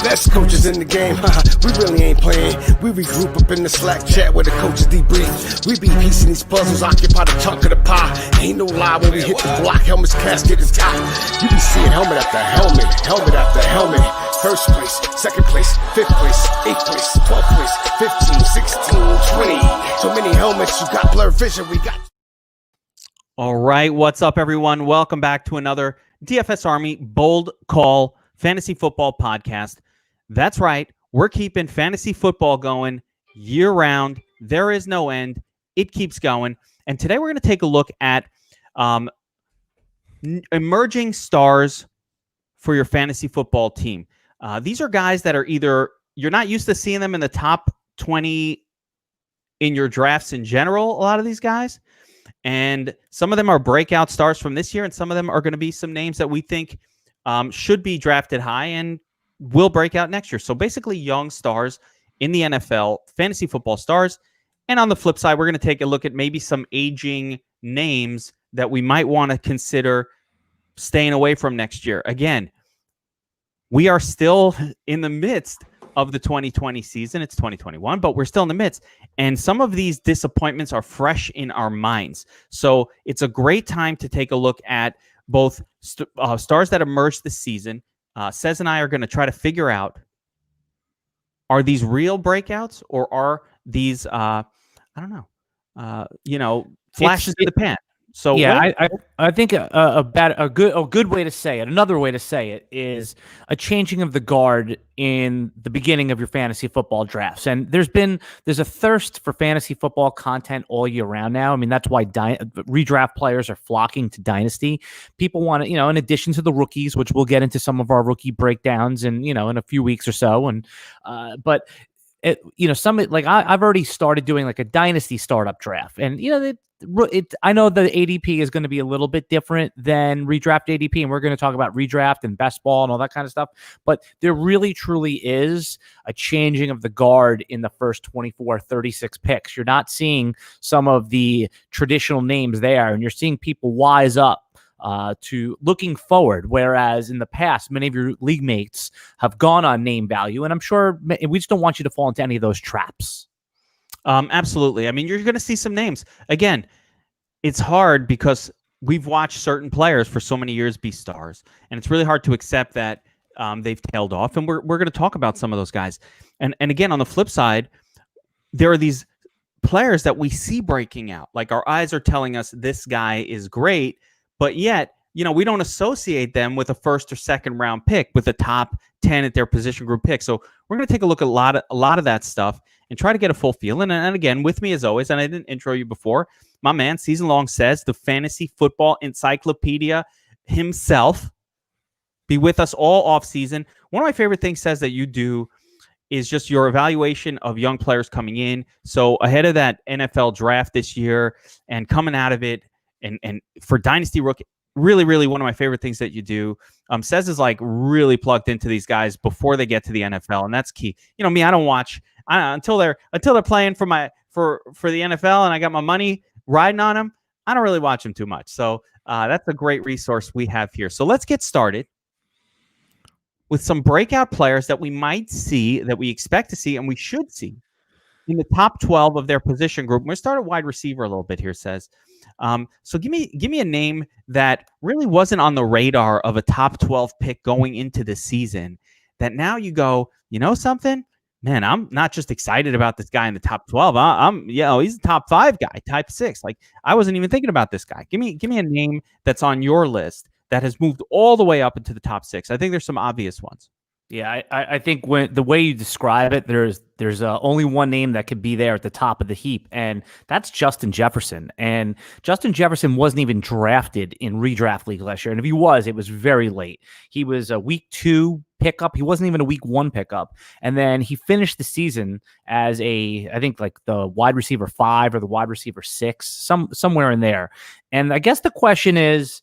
Best coaches in the game, we really ain't playing. We regroup up in the Slack chat where the coaches debrief. We be piecing these puzzles, occupy the chunk of the pie. Ain't no lie when we hit the block, helmet's casket is top. You be seeing helmet after helmet, helmet after helmet. First place, second place, fifth place, eighth place, 12th place, 15, 16, 20. So many helmets, you got blurred vision, we got... All right, what's up, everyone? Welcome back to another DFS Army Bold Call Fantasy Football Podcast. That's right, we're keeping fantasy football going year-round. There is no end. It keeps going. And today we're going to take a look at emerging stars for your fantasy football team. These are guys that are either, you're not used to seeing them in the top 20 in your drafts in general, a lot of these guys. And some of them are breakout stars from this year, and some of them are going to be some names that we think should be drafted high and will break out next year. So basically young stars in the NFL, fantasy football stars. And on the flip side, we're going to take a look at maybe some aging names that we might want to consider staying away from next year. Again, we are still in the midst of the 2020 season. It's 2021, but we're still in the midst. And some of these disappointments are fresh in our minds. So it's a great time to take a look at both stars that emerged this season. Sez and I are going to try to figure out, are these real breakouts or are these, flashes in the pan? So yeah, I think a good way to say it, another way to say it, is a changing of the guard in the beginning of your fantasy football drafts. And there's a thirst for fantasy football content all year round now. I mean, that's why redraft players are flocking to Dynasty. People want to, in addition to the rookies, which we'll get into some of our rookie breakdowns in a few weeks or so. And but I've already started doing like a Dynasty startup draft, and I know the ADP is going to be a little bit different than redraft ADP, and we're going to talk about redraft and best ball and all that kind of stuff. But there really, truly is a changing of the guard in the first 24, 36 picks. You're not seeing some of the traditional names there, and you're seeing people wise up to looking forward, whereas in the past, many of your league mates have gone on name value, and I'm sure we just don't want you to fall into any of those traps. Absolutely. I mean, you're going to see some names. Again, it's hard because we've watched certain players for so many years be stars, and it's really hard to accept that they've tailed off, and we're going to talk about some of those guys. And again, on the flip side, there are these players that we see breaking out. Like our eyes are telling us this guy is great, but yet, we don't associate them with a first or second round pick, with the top 10 at their position group pick. So we're going to take a look at a lot of that stuff and try to get a full feel. And again, with me as always, and I didn't intro you before, my man, Season Long Says, the fantasy football encyclopedia himself, be with us all off season. One of my favorite things, Says, that you do is just your evaluation of young players coming in. So ahead of that NFL draft this year and coming out of it, and for Dynasty Rookie, really, really one of my favorite things that you do. Sez is like really plugged into these guys before they get to the NFL, and that's key. Me, I don't watch until they're playing for the NFL, and I got my money riding on them. I don't really watch them too much. So that's a great resource we have here. So let's get started with some breakout players that we might see, that we expect to see, and we should see in the top 12 of their position group. We're going to start at wide receiver a little bit here, Sez. So give me a name that really wasn't on the radar of a top 12 pick going into the season, that now you go, something, man, I'm not just excited about this guy in the top 12. He's a top 5 guy, type 6. Like, I wasn't even thinking about this guy. Give me a name that's on your list that has moved all the way up into the top 6. I think there's some obvious ones. Yeah, I think when the way you describe it, there's only one name that could be there at the top of the heap, and that's Justin Jefferson. And Justin Jefferson wasn't even drafted in redraft league last year, and if he was, it was very late. He was a week 2 pickup. He wasn't even a week 1 pickup, and then he finished the season as I think like the wide receiver 5 or the wide receiver 6, somewhere in there. And I guess the question is,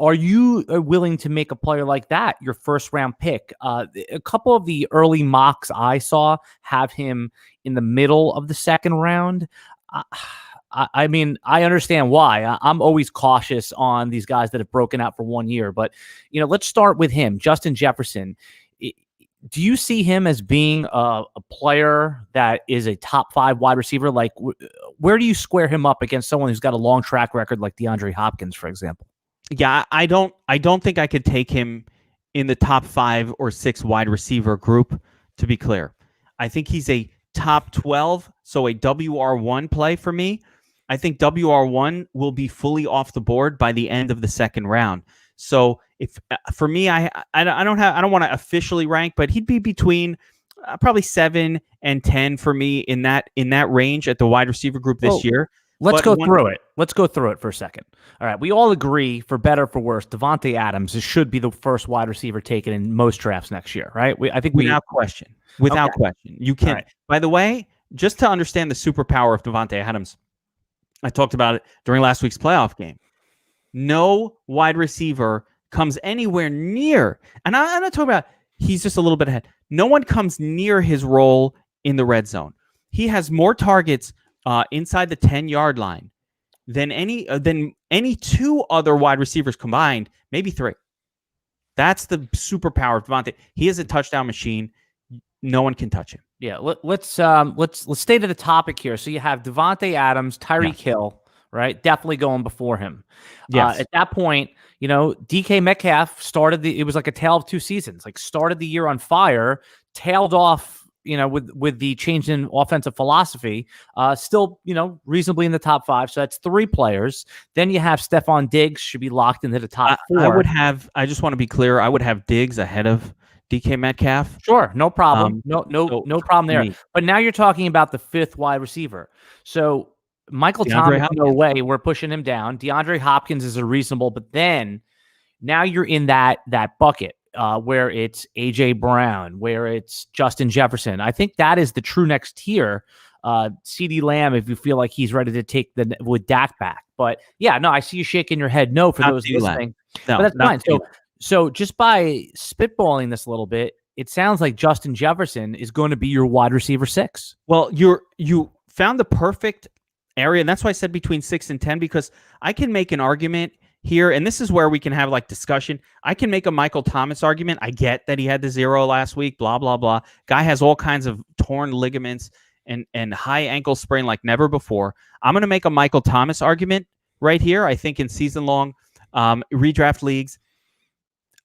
are you willing to make a player like that your first round pick? A couple of the early mocks I saw have him in the middle of the second round. I mean, I understand why. I'm always cautious on these guys that have broken out for 1 year. But, let's start with him, Justin Jefferson. do you see him as being a player that is a top 5 wide receiver? Like, where do you square him up against someone who's got a long track record like DeAndre Hopkins, for example? Yeah, I don't think I could take him in the top 5 or 6 wide receiver group, to be clear. I think he's a top 12, so a WR1 play for me. I think WR1 will be fully off the board by the end of the second round. So if for me, I don't want to officially rank, but he'd be between probably 7 and 10 for me in that range at the wide receiver group this year. Let's go through it. Let's go through it for a second. All right. We all agree, for better or for worse, Davante Adams should be the first wide receiver taken in most drafts next year, right? Without question. Without question. You can. Right. By the way, just to understand the superpower of Davante Adams, I talked about it during last week's playoff game. No wide receiver comes anywhere near, and I'm not talking about he's just a little bit ahead. No one comes near his role in the red zone. He has more targets inside the 10-yard line than any 2 other wide receivers combined, maybe 3. That's the superpower of Davante. He is a touchdown machine. No one can touch him. Yeah, let's stay to the topic here. So you have Davante Adams, Tyreek Hill, right? Definitely going before him. Yes. At that point, DK Metcalf it was like a tale of 2 seasons. Like, started the year on fire, tailed off, with the change in offensive philosophy, still, reasonably in the top 5. So that's 3 players. Then you have Stephon Diggs, should be locked into the top 4. I just want to be clear, I would have Diggs ahead of DK Metcalf. Sure, no problem. No problem there. But now you're talking about the 5th wide receiver. So Michael Thomas, no way, we're pushing him down. DeAndre Hopkins is a reasonable, but then now you're in that bucket where it's AJ Brown, where it's Justin Jefferson. I think that is the true next tier. CeeDee Lamb, if you feel like he's ready to take with Dak back. But yeah, no, I see you shaking your head no for not those listening. No, but that's fine. So just by spitballing this a little bit, it sounds like Justin Jefferson is going to be your wide receiver 6. Well, you found the perfect area, and that's why I said between 6 and 10, because I can make an argument here, and this is where we can have like discussion. I can make a Michael Thomas argument. I get that he had the 0 last week, blah, blah, blah. Guy has all kinds of torn ligaments and high ankle sprain like never before. I'm going to make a Michael Thomas argument right here. I think in season-long redraft leagues,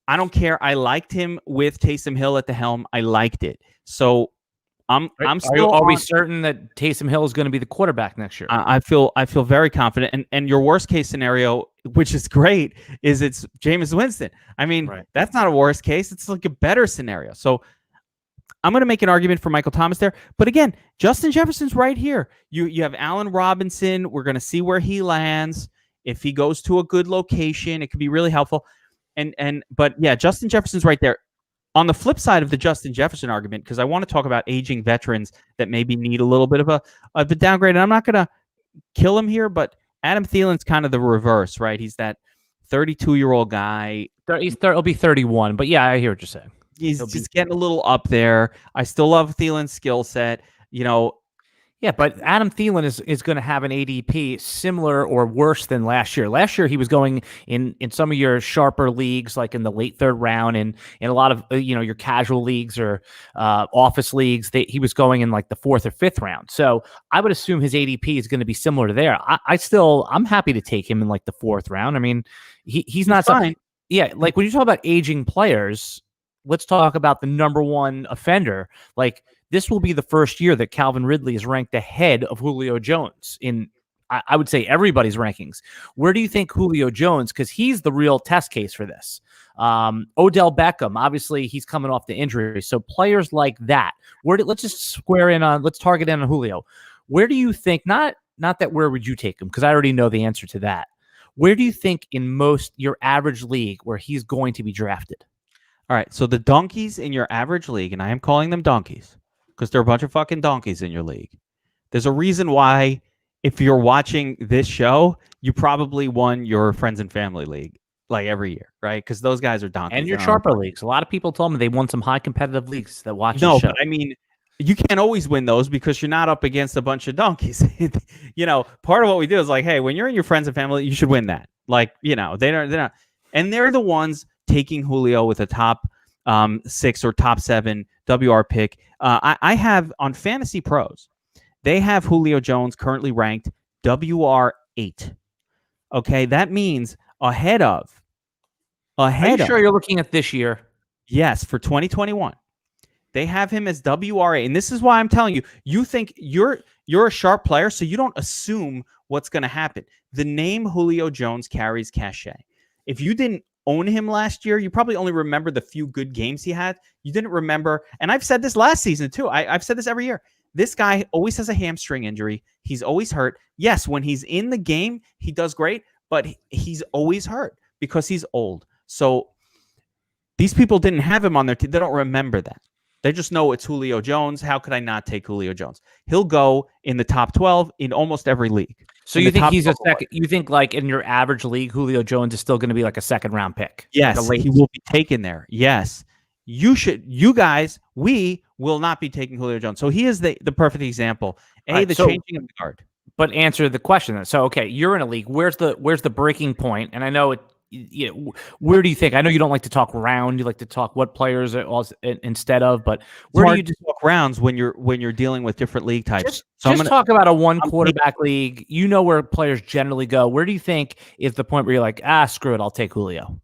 I don't care. I liked him with Taysom Hill at the helm. I liked it. So I'm still. Are we certain that Taysom Hill is going to be the quarterback next year? I feel very confident. And your worst case scenario, which is great, is it's Jameis Winston. I mean, That's not a worst case. It's like a better scenario. So I'm going to make an argument for Michael Thomas there. But again, Justin Jefferson's right here. You have Allen Robinson. We're going to see where he lands. If he goes to a good location, it could be really helpful. But yeah, Justin Jefferson's right there. On the flip side of the Justin Jefferson argument, because I want to talk about aging veterans that maybe need a little bit of a downgrade, and I'm not going to kill him here, but Adam Thielen's kind of the reverse, right? He's that 32-year-old guy. He'll be 31, but yeah, I hear what you're saying. He's getting a little up there. I still love Thielen's skill set. Yeah, but Adam Thielen is going to have an ADP similar or worse than last year. Last year, he was going in some of your sharper leagues, like in the late 3rd round, and in a lot of your casual leagues or office leagues, he was going in like the 4th or 5th round. So I would assume his ADP is going to be similar to there. I'm happy to take him in like the 4th round. I mean, he's not fine. Yeah, like when you talk about aging players, let's talk about the number 1 offender. Like, this will be the first year that Calvin Ridley is ranked ahead of Julio Jones in, I would say, everybody's rankings. Where do you think Julio Jones, because he's the real test case for this. Odell Beckham, obviously, he's coming off the injury. So players like that, let's just let's target in on Julio. Where do you think, not that where would you take him, because I already know the answer to that. Where do you think in most your average league where he's going to be drafted? All right, so the donkeys in your average league, and I am calling them donkeys, because there are a bunch of fucking donkeys in your league. There's a reason why, if you're watching this show, you probably won your friends and family league like every year, right? Because those guys are donkeys. And your sharper leagues. A lot of people told me they won some high competitive leagues that watch the show. But I mean, you can't always win those because you're not up against a bunch of donkeys. Part of what we do is like, hey, when you're in your friends and family, you should win that. Like, they're not, and they're the ones taking Julio with a top 6 or top 7 WR pick. I have on Fantasy Pros, they have Julio Jones currently ranked WR 8. Okay, that means ahead of. Are you sure you're looking at this year? Yes, for 2021. They have him as WR8. And this is why I'm telling you, you think you're a sharp player, so you don't assume what's going to happen. The name Julio Jones carries cachet. If you didn't own him last year, you probably only remember the few good games he had. You didn't remember, and I've said this last season too. I've said this every year. This guy always has a hamstring injury. He's always hurt. Yes, when he's in the game, he does great, but he's always hurt because he's old. So these people didn't have him on their team. They don't remember that. They just know it's Julio Jones. How could I not take Julio Jones? He'll go in the top 12 in almost every league. So you think he's a second? You think like in your average league, Julio Jones is still going to be like a second round pick? Yes, he will be taken there. Yes, you should. You guys, we will not be taking Julio Jones. So he is the perfect example. The changing of the guard. But answer the question then. So okay, you're in a league. Where's the breaking point? And I know it. Where do you think? I know you don't like to talk round. You like to talk what players instead of. But where do you just talk rounds when you're dealing with different league types? Just talk about a one quarterback league. You know where players generally go. Where do you think is the point where you're like, screw it, I'll take Julio?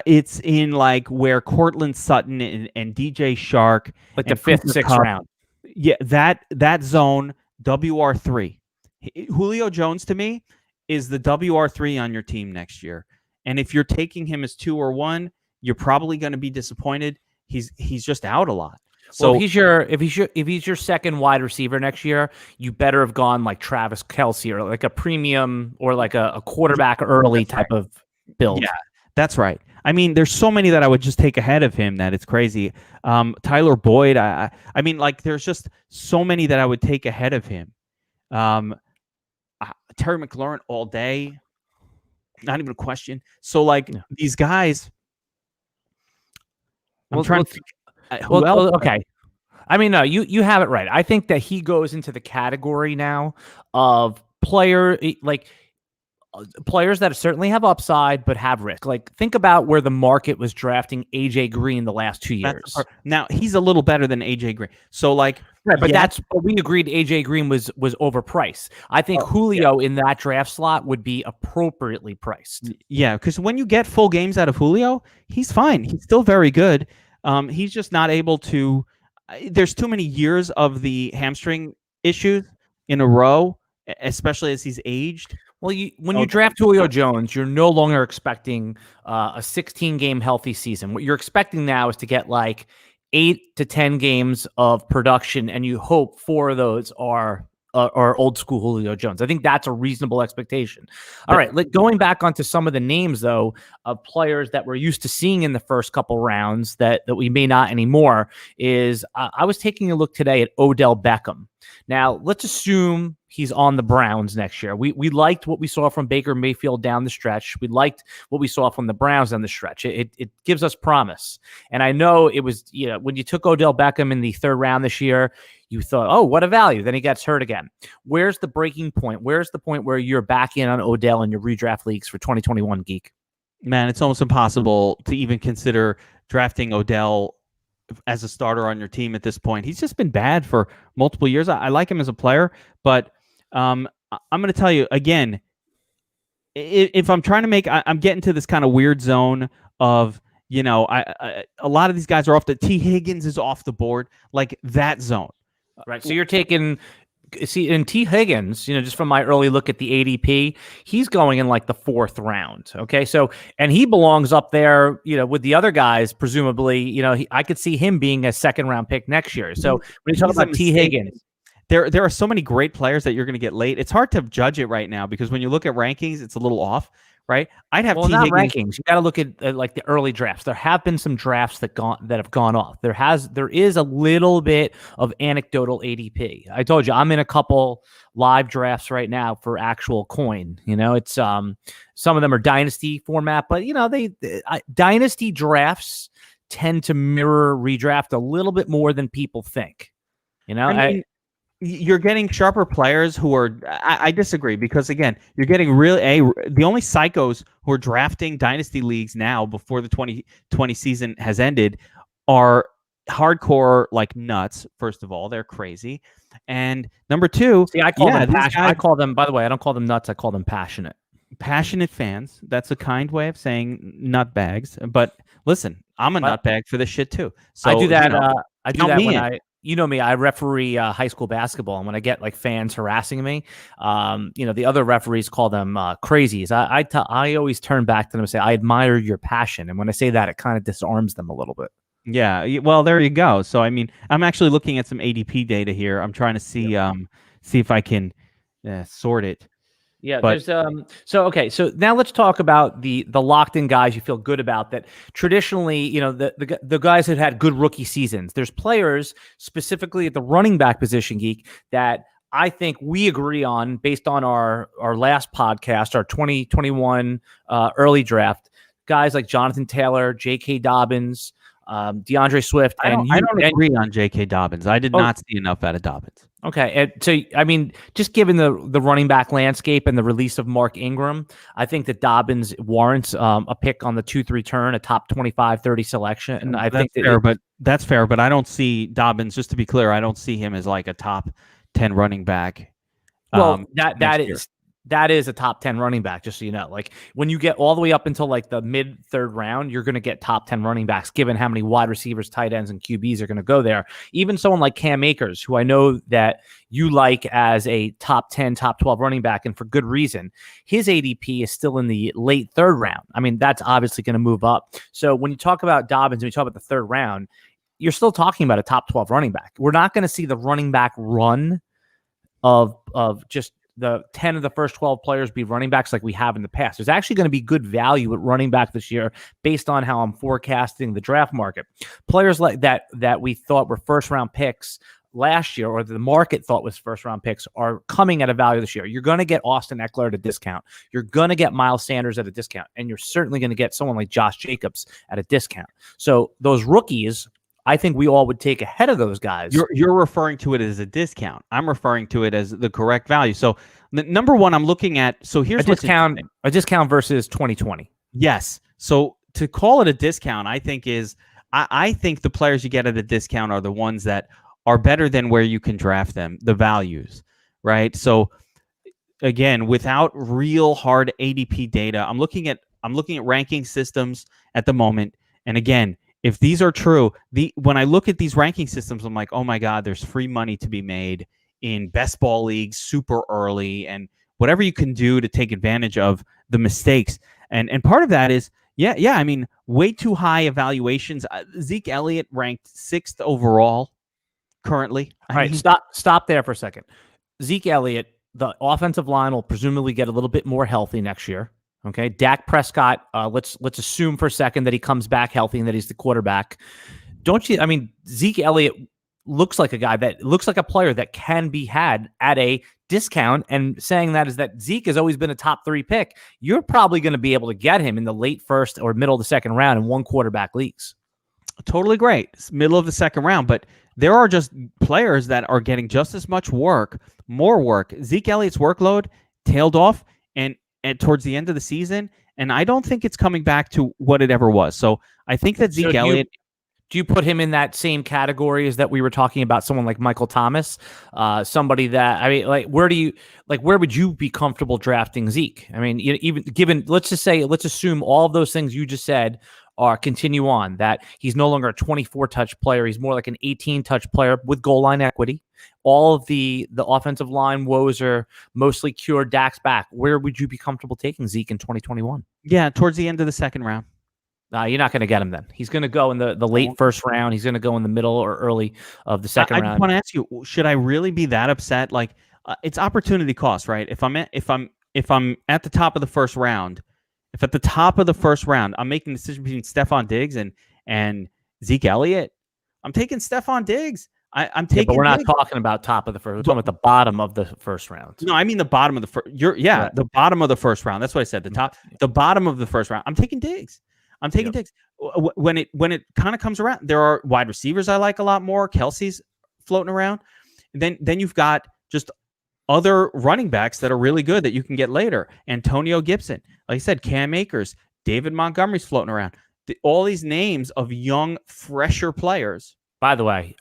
It's in like where Cortland Sutton and DJ Shark, like the 5th, 6th round. Yeah, that zone WR3. Julio Jones to me is the WR3 on your team next year. And if you're taking him as 2 or 1, you're probably going to be disappointed. He's just out a lot. So if he's your second wide receiver next year, you better have gone like Travis Kelce or like a premium or like a quarterback early type of build. Yeah, that's right. I mean, there's so many that I would just take ahead of him that it's crazy. Tyler Boyd. I mean, like there's just so many that I would take ahead of him. Terry McLaurin all day. Not even a question. So, like, these guys, okay. I mean, no, you have it right. I think that he goes into the category now of players that certainly have upside but have risk. Like, think about where the market was drafting AJ Green the last 2 years. Now he's a little better than AJ Green. So, like, right, but we agreed AJ Green was overpriced. I think Julio in that draft slot would be appropriately priced. Yeah, because when you get full games out of Julio, he's fine. He's still very good. He's just not able to. There's too many years of the hamstring issues in a row, especially as he's aged. Well, when you draft Julio Jones, you're no longer expecting a 16-game healthy season. What you're expecting now is to get like 8 to 10 games of production, and you hope 4 of those are old school Julio Jones. I think that's a reasonable expectation. All right, going back onto some of the names, though, of players that we're used to seeing in the first couple rounds that we may not anymore, is I was taking a look today at Odell Beckham. Now, let's assume he's on the Browns next year. We liked what we saw from Baker Mayfield down the stretch. We liked what we saw from the Browns down the stretch. It gives us promise. And I know it was, when you took Odell Beckham in the 3rd round this year, you thought, oh, what a value. Then he gets hurt again. Where's the breaking point? Where's the point where you're back in on Odell in your redraft leagues for 2021, Geek? Man, it's almost impossible to even consider drafting Odell as a starter on your team at this point. He's just been bad for multiple years. I like him as a player, but I'm going to tell you again, if I'm trying to make, I'm getting to this kind of weird zone of, a lot of these guys are off T. Higgins is off the board, like that zone. Right. So you're taking, in T. Higgins, just from my early look at the ADP, he's going in like the 4th round. Okay. So, and he belongs up there, with the other guys, presumably, I could see him being a 2nd round pick next year. So when you talk about T. Higgins, there are so many great players that you're going to get late. It's hard to judge it right now because when you look at rankings, it's a little off, right? I'd have T. Higgins. Rankings. You got to look at like the early drafts. There have been some drafts that have gone off. There is a little bit of anecdotal ADP. I told you I'm in a couple live drafts right now for actual coin. It's some of them are dynasty format, but dynasty drafts tend to mirror redraft a little bit more than people think. You're getting sharper players who are. I disagree because again, you're getting the only psychos who are drafting dynasty leagues now before the 2020 season has ended are hardcore like nuts. First of all, they're crazy, and number two, See, I call them these passionate. guys- I call them, by the way, I don't call them nuts. I call them passionate. passionate fans. That's a kind way of saying nut bags. But listen, I'm a Well, nut bag for this shit too. So I do that. you know, I do count that me when in. you know me, I referee high school basketball, and when I get like fans harassing me, the other referees call them crazies. I always turn back to them and say, I admire your passion. And when I say that, it kind of disarms them a little bit. Yeah, well, there you go. So I mean, I'm actually looking at some ADP data here. I'm trying to see see if I can sort it. Yeah, But- there's so now let's talk about the locked in guys you feel good about that traditionally, the guys that had good rookie seasons. There's players specifically at the running back position, Geek, that I think we agree on based on our last podcast, our 2021 early draft. Guys like Jonathan Taylor, J.K. Dobbins, DeAndre Swift, I don't agree on J.K. Dobbins. I did not see enough out of Dobbins. Okay, and so I mean, just given the running back landscape and the release of Mark Ingram, I think that Dobbins warrants a pick on the 2-3 turn, a top 25-30 selection. And I think that's fair. But I don't see Dobbins. Just to be clear, I don't see him as like a top 10 running back. Well, that is a top 10 running back, just so you know. Like when you get all the way up until like the mid third round, you're going to get top 10 running backs, given how many wide receivers, tight ends, and QBs are going to go there. Even someone like Cam Akers, who I know that you like as a top 10, top 12 running back, and for good reason, his ADP is still in the late third round. I mean, that's obviously going to move up. So when you talk about Dobbins, when you talk about the third round, you're still talking about a top 12 running back. We're not going to see the running back run of just the 10 of the first 12 players be running backs like we have in the past. There's actually going to be good value at running back this year based on how I'm forecasting the draft market. Players like that we thought were first round picks last year, or the market thought was first round picks, are coming at a value this year. You're going to get Austin Eckler at a discount. You're going to get Miles Sanders at a discount, and you're certainly going to get someone like Josh Jacobs at a discount. So those rookies, I think we all would take ahead of those guys. You're referring to it as a discount. I'm referring to it as the correct value. So number one, I'm looking at. So here's a discount versus 2020. Yes. So to call it a discount, I think I think the players you get at a discount are the ones that are better than where you can draft them, the values, right? So again, without real hard ADP data, I'm looking at ranking systems at the moment, and again, if these are true, when I look at these ranking systems, I'm like, oh my God, there's free money to be made in best ball leagues super early, and whatever you can do to take advantage of the mistakes. And part of that is, I mean, way too high evaluations. Zeke Elliott ranked 6th overall currently. All right, stop there for a second. Zeke Elliott, the offensive line will presumably get a little bit more healthy next year. Okay, Dak Prescott, let's assume for a second that he comes back healthy and that he's the quarterback. Don't you? I mean, Zeke Elliott looks like a player that can be had at a discount, and saying that is that Zeke has always been a top 3 pick. You're probably going to be able to get him in the late first or middle of the second round in one quarterback leagues. Totally great. It's middle of the second round, but there are just players that are getting just as much work, more work. Zeke Elliott's workload tailed off and towards the end of the season, and I don't think it's coming back to what it ever was. So I think that Zeke Elliott. Do you put him in that same category as that we were talking about someone like Michael Thomas? Somebody that, I mean, where would you be comfortable drafting Zeke? I mean, even given, let's assume all of those things you just said continue on, that he's no longer a 24-touch player. He's more like an 18-touch player with goal line equity. All of the offensive line woes are mostly cured. Dak's back. Where would you be comfortable taking Zeke in 2021? Yeah, towards the end of the second round. You're not going to get him then. He's going to go in the late first round. He's going to go in the middle or early of the second round. I just want to ask you, should I really be that upset? Like, it's opportunity cost, right? If I'm at the top of the first round, if at the top of the first round, I'm making a decision between Stephon Diggs and Zeke Elliott, I'm taking Stephon Diggs. I'm taking. But we're not talking about top of the first. We're talking about the bottom of the first round. No, I mean the bottom of the first. Right. The bottom of the first round. That's what I said. The bottom of the first round. I'm taking Diggs. Diggs. When it kind of comes around, there are wide receivers I like a lot more. Kelsey's floating around. And then you've got just other running backs that are really good that you can get later. Antonio Gibson, like I said, Cam Akers, David Montgomery's floating around. all these names of young, fresher players. By the way,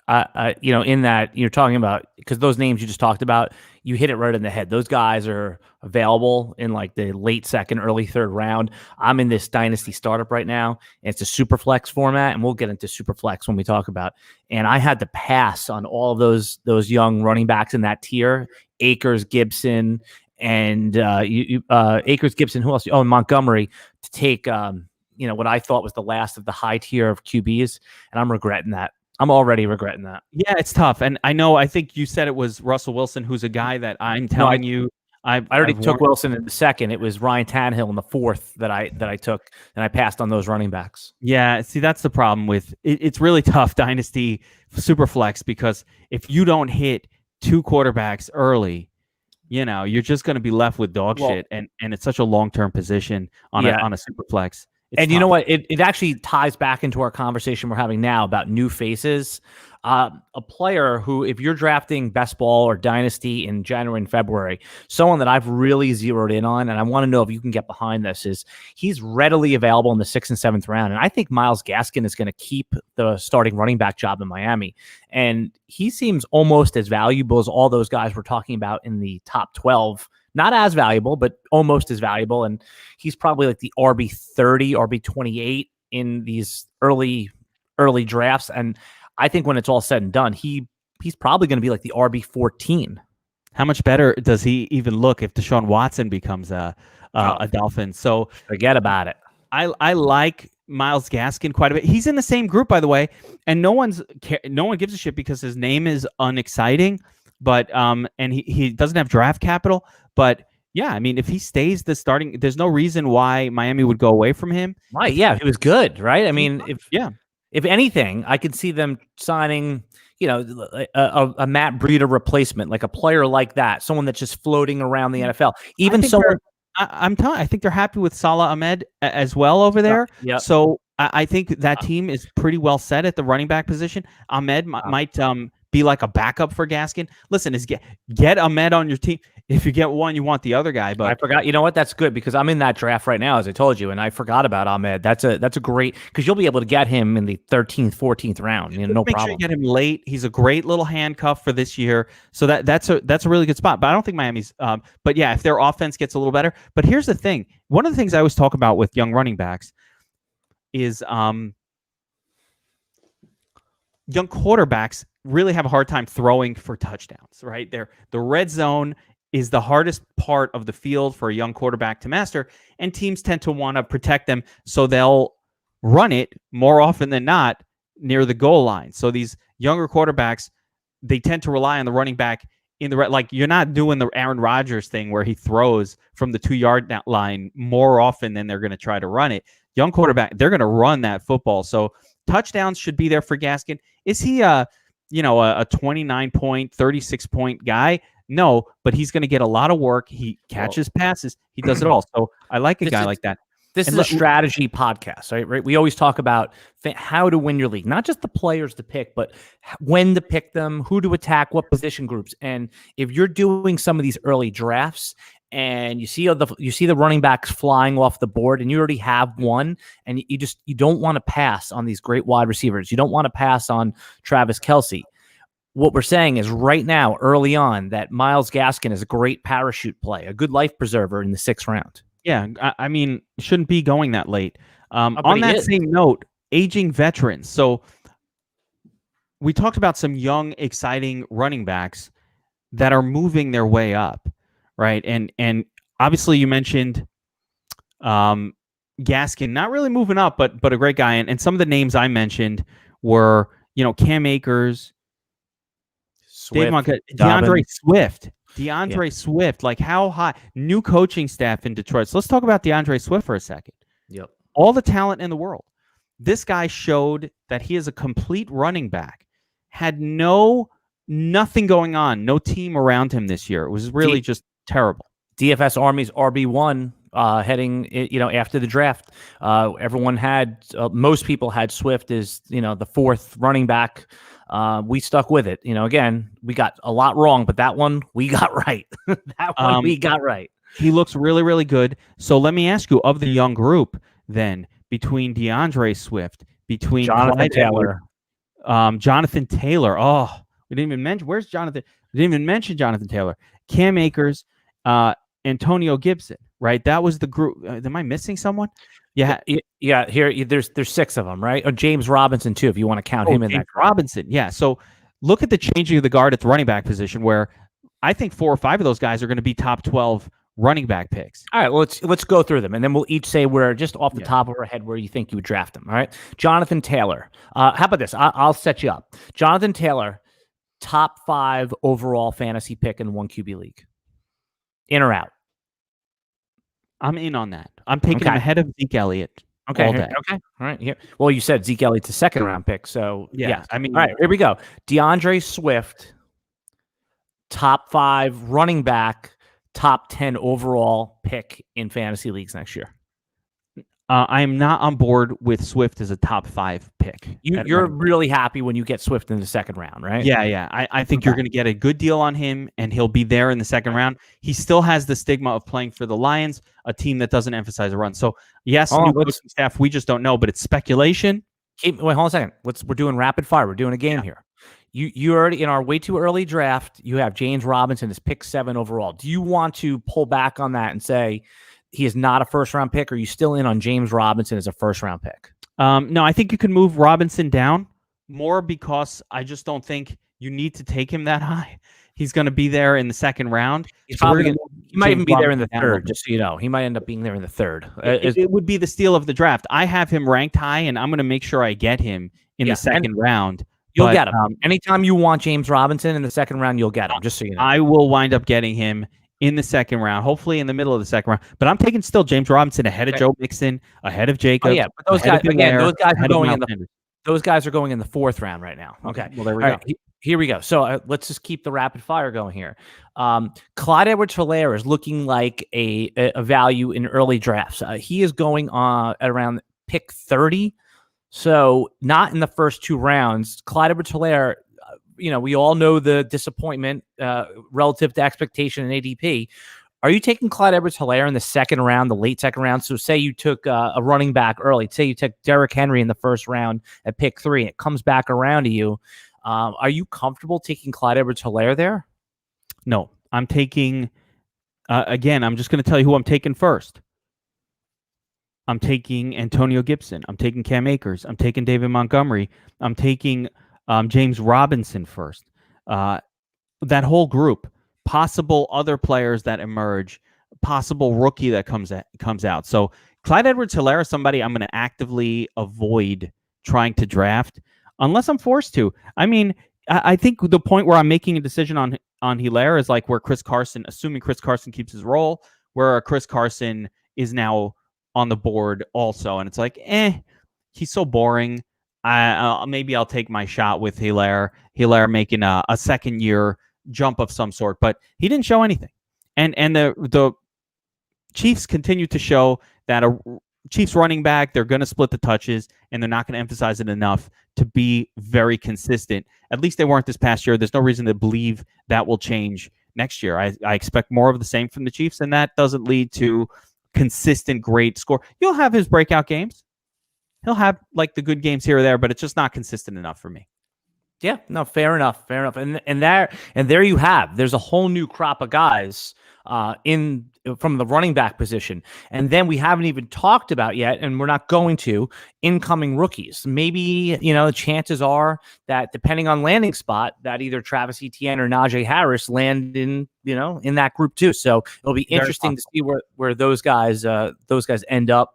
in that you're talking about, because those names you just talked about, you hit it right in the head. Those guys are available in like the late second, early third round. I'm in this dynasty startup right now, and it's a super flex format, and we'll get into super flex when we talk about. And I had to pass on all of those young running backs in that tier: Akers, Gibson, and Akers, Gibson. Who else? Oh, and Montgomery, to take what I thought was the last of the high tier of QBs, and I'm regretting that. I'm already regretting that. Yeah, it's tough. And I think you said it was Russell Wilson, who's a guy that I'm telling you. I already took Wilson in the second. It was Ryan Tannehill in the fourth that I took, and I passed on those running backs. Yeah, see, that's the problem with it. It's really tough dynasty super flex, because if you don't hit 2 quarterbacks early, you're just going to be left with dog shit. And it's such a long-term position on a super flex. It's and tough. You know what? It actually ties back into our conversation we're having now about new faces. A player who, if you're drafting best ball or dynasty in January and February, someone that I've really zeroed in on, and I want to know if you can get behind this, is he's readily available in the 6th and 7th round. And I think Myles Gaskin is going to keep the starting running back job in Miami. And he seems almost as valuable as all those guys we're talking about in the top 12. Not as valuable, but almost as valuable. And he's probably like the RB30, RB28 in these early drafts. And I think when it's all said and done, he's probably going to be like the RB14. How much better does he even look if Deshaun Watson becomes a Dolphin? So forget about it. I like Myles Gaskin quite a bit. He's in the same group, by the way, and no one gives a shit because his name is unexciting. But and he doesn't have draft capital. But yeah, I mean, if he stays the starting, there's no reason why Miami would go away from him. Right? Yeah, he was good, right? I mean, if anything, I could see them signing, a Matt Breida replacement, like a player like that, someone that's just floating around the NFL. Even someone. I think they're happy with Salah Ahmed as well over there. Yeah. So I think that team is pretty well set at the running back position. Ahmed might be like a backup for Gaskin. Listen, get Ahmed on your team. If you get one, you want the other guy. But I forgot. You know what? That's good, because I'm in that draft right now, as I told you, and I forgot about Ahmed. That's a great, because you'll be able to get him in the 13th, 14th round. No Make problem. Sure you get him late. He's a great little handcuff for this year. So that's a really good spot. But I don't think Miami's. But yeah, if their offense gets a little better. But here's the thing. One of the things I always talk about with young running backs is young quarterbacks really have a hard time throwing for touchdowns, right? The red zone is the hardest part of the field for a young quarterback to master, and teams tend to want to protect them, so they'll run it more often than not near the goal line. So these younger quarterbacks, they tend to rely on the running back in the red. Like, you're not doing the Aaron Rodgers thing where he throws from the 2-yard line more often than they're going to try to run it. Young quarterback, they're going to run that football. So touchdowns should be there for Gaskin. Is he a 29-point, 36-point guy? No, but he's going to get a lot of work. He catches passes. He does it all. So I like a guy like that. This is a strategy podcast, right? We always talk about how to win your league, not just the players to pick, but when to pick them, who to attack, what position groups. And if you're doing some of these early drafts and you see the running backs flying off the board, and you already have one, and you don't want to pass on these great wide receivers. You don't want to pass on Travis Kelce. What we're saying is right now, early on, that Myles Gaskin is a great parachute play, a good life preserver in the 6th round. Yeah, I mean, shouldn't be going that late. On that same note, aging veterans. So we talked about some young, exciting running backs that are moving their way up, right? And obviously you mentioned Gaskin, not really moving up, but a great guy. And some of the names I mentioned were, Cam Akers, Swift, DeAndre Swift. Swift, like how high? New coaching staff in Detroit. So let's talk about DeAndre Swift for a second. Yep. All the talent in the world. This guy showed that he is a complete running back. Had nothing going on, no team around him this year. It was really just terrible. DFS Army's RB1 heading, after the draft. Everyone had, most people had Swift as, the 4th running back. We stuck with it. Again, we got a lot wrong, but that one we got right. We got right. He looks really, really good. So let me ask you, of the young group, then, between Deandre Swift, between Jonathan Clyde Taylor. Edwards, Jonathan Taylor. Oh, we didn't even mention. Where's Jonathan? We didn't even mention Jonathan Taylor. Cam Akers, Antonio Gibson. Right, that was the group. Am I missing someone? Yeah. Here, there's 6 of them, right? Or James Robinson too, if you want to count him in James that group. Robinson. Yeah. So look at the changing of the guard at the running back position, where I think 4 or 5 of those guys are going to be top 12 running back picks. All right, well, let's go through them, and then we'll each say where, just off the top of our head, where you think you would draft them. All right, Jonathan Taylor. How about this? I'll set you up. Jonathan Taylor, top 5 overall fantasy pick in 1 QB league. In or out? I'm in on that. I'm taking him ahead of Zeke Elliott. Okay. All day. Okay. All right. Here. Well, you said Zeke Elliott's a 2nd round pick, so yeah. I mean, all right. Here we go. Deandre Swift, top 5 running back, top 10 overall pick in fantasy leagues next year. I am not on board with Swift as a top 5 pick. You're really happy when you get Swift in the 2nd round, right? Yeah. I think you're going to get a good deal on him, and he'll be there in the 2nd round. He still has the stigma of playing for the Lions, a team that doesn't emphasize a run. So, yes, new coaching staff, we just don't know, but it's speculation. Wait, hold on a second. We're doing rapid fire. We're doing a game here. You already, in our way too early draft, you have James Robinson as pick 7 overall. Do you want to pull back on that and say he is not a 1st round pick? Or are you still in on James Robinson as a 1st round pick? No, I think you can move Robinson down more, because I just don't think you need to take him that high. He's going to be there in the 2nd round. He might even be there in the 3rd, just so you know. He might end up being there in the 3rd. It would be the steal of the draft. I have him ranked high, and I'm going to make sure I get him in the 2nd round. You'll get him. Anytime you want James Robinson in the 2nd round, you'll get him, just so you know. I will wind up getting him in the 2nd round, hopefully in the middle of the 2nd round. But I'm taking still James Robinson ahead of Joe Mixon, ahead of Jacobs. Oh, yeah, but those guys, are going in those guys are going in the 4th round right now. Okay. Well, there we go. Right, here we go. So let's just keep the rapid fire going here. Clyde Edwards-Helaire is looking like a value in early drafts. He is going on at around pick 30. So not in the first 2 rounds. Clyde Edwards-Helaire, we all know the disappointment relative to expectation in ADP. Are you taking Clyde Edwards-Helaire in the 2nd round, the late 2nd round? So say you took a running back early. Say you took Derrick Henry in the 1st round at pick 3. It comes back around to you. Are you comfortable taking Clyde Edwards-Helaire there? No, I'm taking, again, I'm just going to tell you who I'm taking first. I'm taking Antonio Gibson. I'm taking Cam Akers. I'm taking David Montgomery. I'm taking James Robinson first. That whole group, possible other players that emerge, possible rookie that comes out. So Clyde Edwards-Helaire is somebody I'm going to actively avoid trying to draft unless I'm forced to. I mean, I think the point where I'm making a decision on Helaire is like where Chris Carson, assuming Chris Carson keeps his role, where Chris Carson is now on the board also. And it's like, he's so boring. Maybe I'll take my shot with Helaire making a 2nd year jump of some sort, but he didn't show anything. And the Chiefs continue to show that a Chiefs running back, they're going to split the touches, and they're not going to emphasize it enough to be very consistent. At least they weren't this past year. There's no reason to believe that will change next year. I expect more of the same from the Chiefs, and that doesn't lead to consistent great score. You'll have his breakout games. He'll have like the good games here or there, but it's just not consistent enough for me. Yeah, no, fair enough. And there you have. There's a whole new crop of guys from the running back position. And then we haven't even talked about yet, and we're not going to, incoming rookies. Maybe, the chances are that depending on landing spot, that either Travis Etienne or Najee Harris land in that group too. So it'll be interesting to see where those guys end up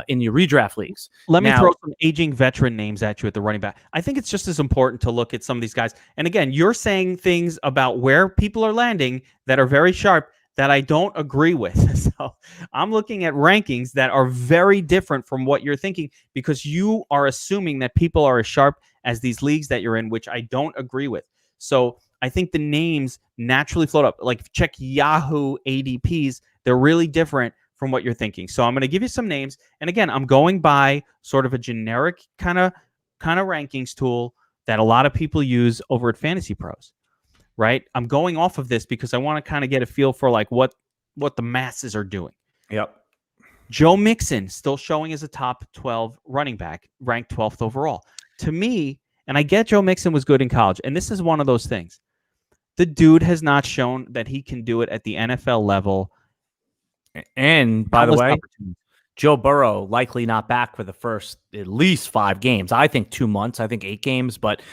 in your redraft leagues. Let me throw some aging veteran names at you at the running back. I think it's just as important to look at some of these guys. And again, you're saying things about where people are landing that are very sharp that I don't agree with. So I'm looking at rankings that are very different from what you're thinking, because you are assuming that people are as sharp as these leagues that you're in, which I don't agree with. So I think the names naturally float up. Like check Yahoo ADPs. They're really different from what you're thinking. So I'm going to give you some names. And again, I'm going by sort of a generic kind of rankings tool that a lot of people use over at Fantasy Pros, right? I'm going off of this because I want to kind of get a feel for like what the masses are doing. Yep. Joe Mixon still showing as a top 12 running back, ranked 12th overall. To me, and I get Joe Mixon was good in college, and this is one of those things. The dude has not shown that he can do it at the NFL level. And by the way, Joe Burrow likely not back for the first at least 5 games. I think 2 months. I think 8 games. But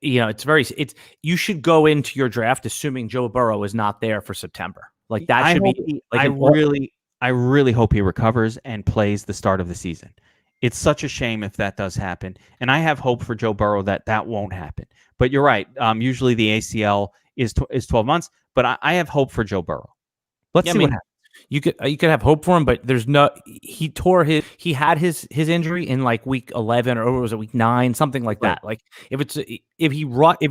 you should go into your draft assuming Joe Burrow is not there for September. Like that should be. I really hope he recovers and plays the start of the season. It's such a shame if that does happen, and I have hope for Joe Burrow that won't happen. But you're right. Usually the ACL is 12 months, but I have hope for Joe Burrow. Let's see what happens. You could have hope for him, but he had his injury in like week 11 or was it week 9, something like that. Like if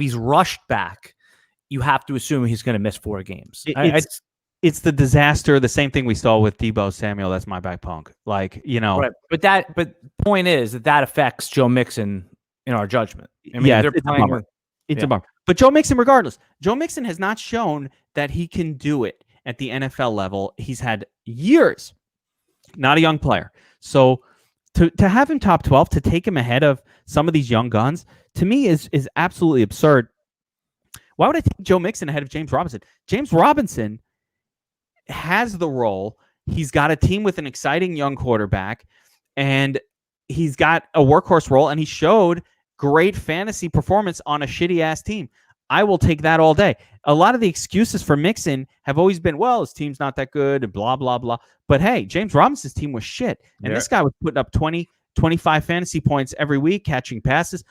he's rushed back, you have to assume he's going to miss 4 games. It's the disaster. The same thing we saw with Deebo Samuel. That's my back punk. Like, right. But point is that affects Joe Mixon in our judgment. I mean, it's a bummer. But Joe Mixon, regardless, Joe Mixon has not shown that he can do it at the NFL level. He's had years, not a young player. So to have him top 12, to take him ahead of some of these young guns, to me is absolutely absurd. Why would I take Joe Mixon ahead of James Robinson? James Robinson has the role. He's got a team with an exciting young quarterback, and he's got a workhorse role, and he showed great fantasy performance on a shitty-ass team. I will take that all day. A lot of the excuses for Mixon have always been, well, his team's not that good and blah, blah, blah. But hey, James Robinson's team was shit. And this guy was putting up 20, 25 fantasy points every week, catching passes.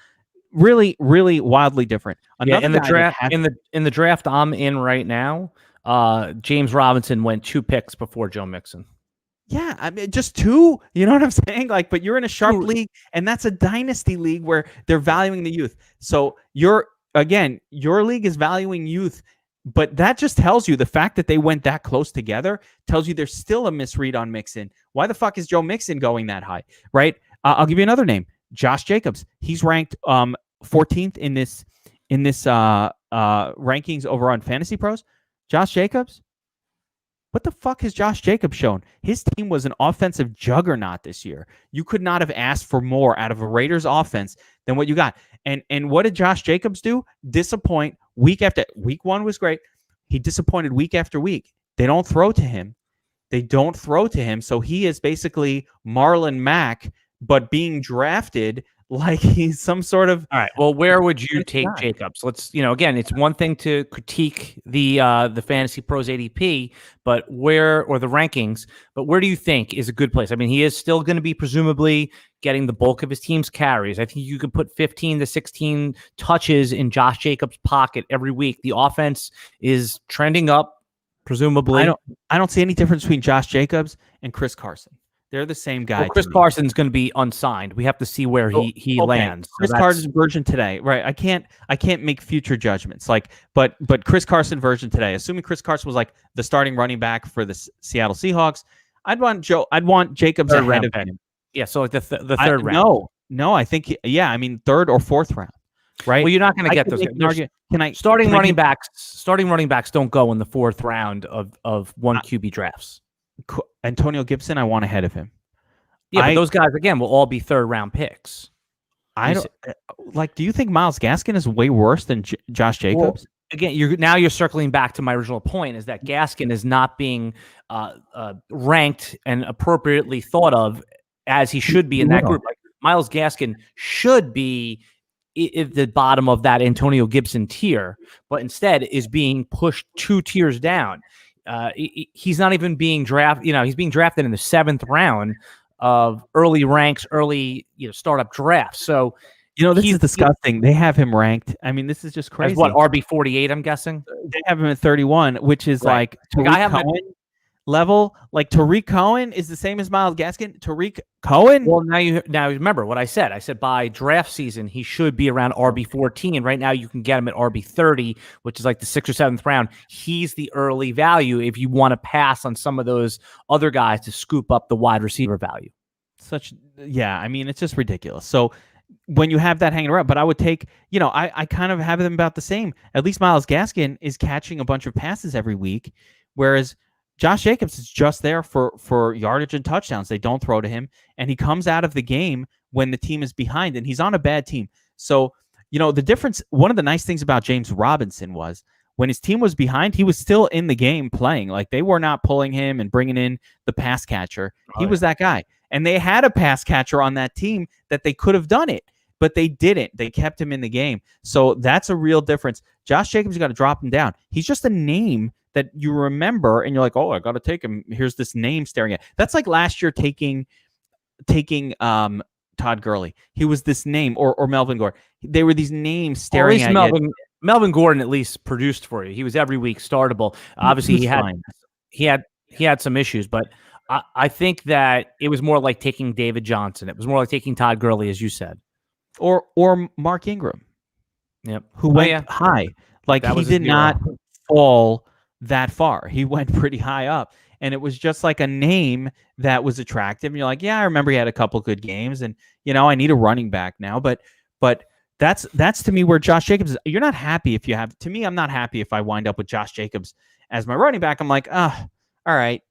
Really, really wildly different. In the draft I'm in right now, James Robinson went 2 picks before Joe Mixon. Yeah, I mean, just 2. You know what I'm saying? Like, but you're in a sharp league, and that's a dynasty league where they're valuing the youth. So your league is valuing youth, but that just tells you the fact that they went that close together tells you there's still a misread on Mixon. Why the fuck is Joe Mixon going that high? Right? I'll give you another name, Josh Jacobs. He's ranked 14th in this rankings over on Fantasy Pros. Josh Jacobs. What the fuck has Josh Jacobs shown? His team was an offensive juggernaut this year. You could not have asked for more out of a Raiders offense than what you got. And what did Josh Jacobs do? Disappoint week after week. 1 was great. He disappointed week after week. They don't throw to him. So he is basically Marlon Mack, but being drafted like he's some sort of. All right. Well, where would you take Jacobs? Let's, again, it's one thing to critique the Fantasy Pros ADP, or the rankings, but where do you think is a good place? I mean, he is still going to be presumably getting the bulk of his team's carries. I think you could put 15 to 16 touches in Josh Jacobs' pocket every week. The offense is trending up, presumably. I don't see any difference between Josh Jacobs and Chris Carson. They're the same guy. Well, Chris Carson's going to be unsigned. We have to see where he lands. Chris Carson version today, right? I can't make future judgments. But Chris Carson version today, assuming Chris Carson was like the starting running back for the Seattle Seahawks, I'd want Jacobs ahead of him. Yeah, so like the third round. No, I think I mean 3rd or 4th round. Right. Well, you're not going to get those. Starting running backs don't go in the 4th round of 1 QB drafts. Antonio Gibson, I want ahead of him. Yeah, but those guys again will all be 3rd round picks. Do you think Myles Gaskin is way worse than Josh Jacobs? Well, again, you're circling back to my original point: is that Gaskin is not being ranked and appropriately thought of as he should be in that group. Like Myles Gaskin should be at the bottom of that Antonio Gibson tier, but instead is being pushed 2 tiers down. He's not even being drafted. He's being drafted in the 7th round of early ranks, early startup drafts. So this is disgusting. They have him ranked. I mean, this is just crazy. As what, RB48? I'm guessing they have him at 31, which is like Tariq Cohen level. Like Tariq Cohen is the same as Myles Gaskin. Tariq Cohen. Well, now remember what I said. I said by draft season he should be around RB14. Right now you can get him at RB30, which is like the 6th or 7th round. He's the early value if you want to pass on some of those other guys to scoop up the wide receiver value. I mean, it's just ridiculous. So when you have that hanging around, but I would take, I kind of have them about the same. At least Myles Gaskin is catching a bunch of passes every week, whereas Josh Jacobs is just there for yardage and touchdowns. They don't throw to him, and he comes out of the game when the team is behind, and he's on a bad team. So, the difference, one of the nice things about James Robinson was when his team was behind, he was still in the game playing. Like, they were not pulling him and bringing in the pass catcher. He was that guy. And they had a pass catcher on that team that they could have done it, but they didn't. They kept him in the game. So that's a real difference. Josh Jacobs, you got to drop him down. He's just a name that you remember, and you're like, oh, I got to take him. Here's this name staring at. That's like last year taking Todd Gurley. He was this name, or Melvin Gordon. They were these names staring at you. Melvin Gordon at least produced for you. He was every week startable. Obviously, he had some issues, but I think that it was more like taking David Johnson. It was more like taking Todd Gurley, as you said, or Mark Ingram. Yep, who went high. Like, he did not fall that far. He went pretty high up, and it was just like a name that was attractive. And you're like, yeah, I remember he had a couple good games, and I need a running back now. But that's to me where Josh Jacobs is. You're not happy if you have. To me, I'm not happy if I wind up with Josh Jacobs as my running back. I'm like, all right.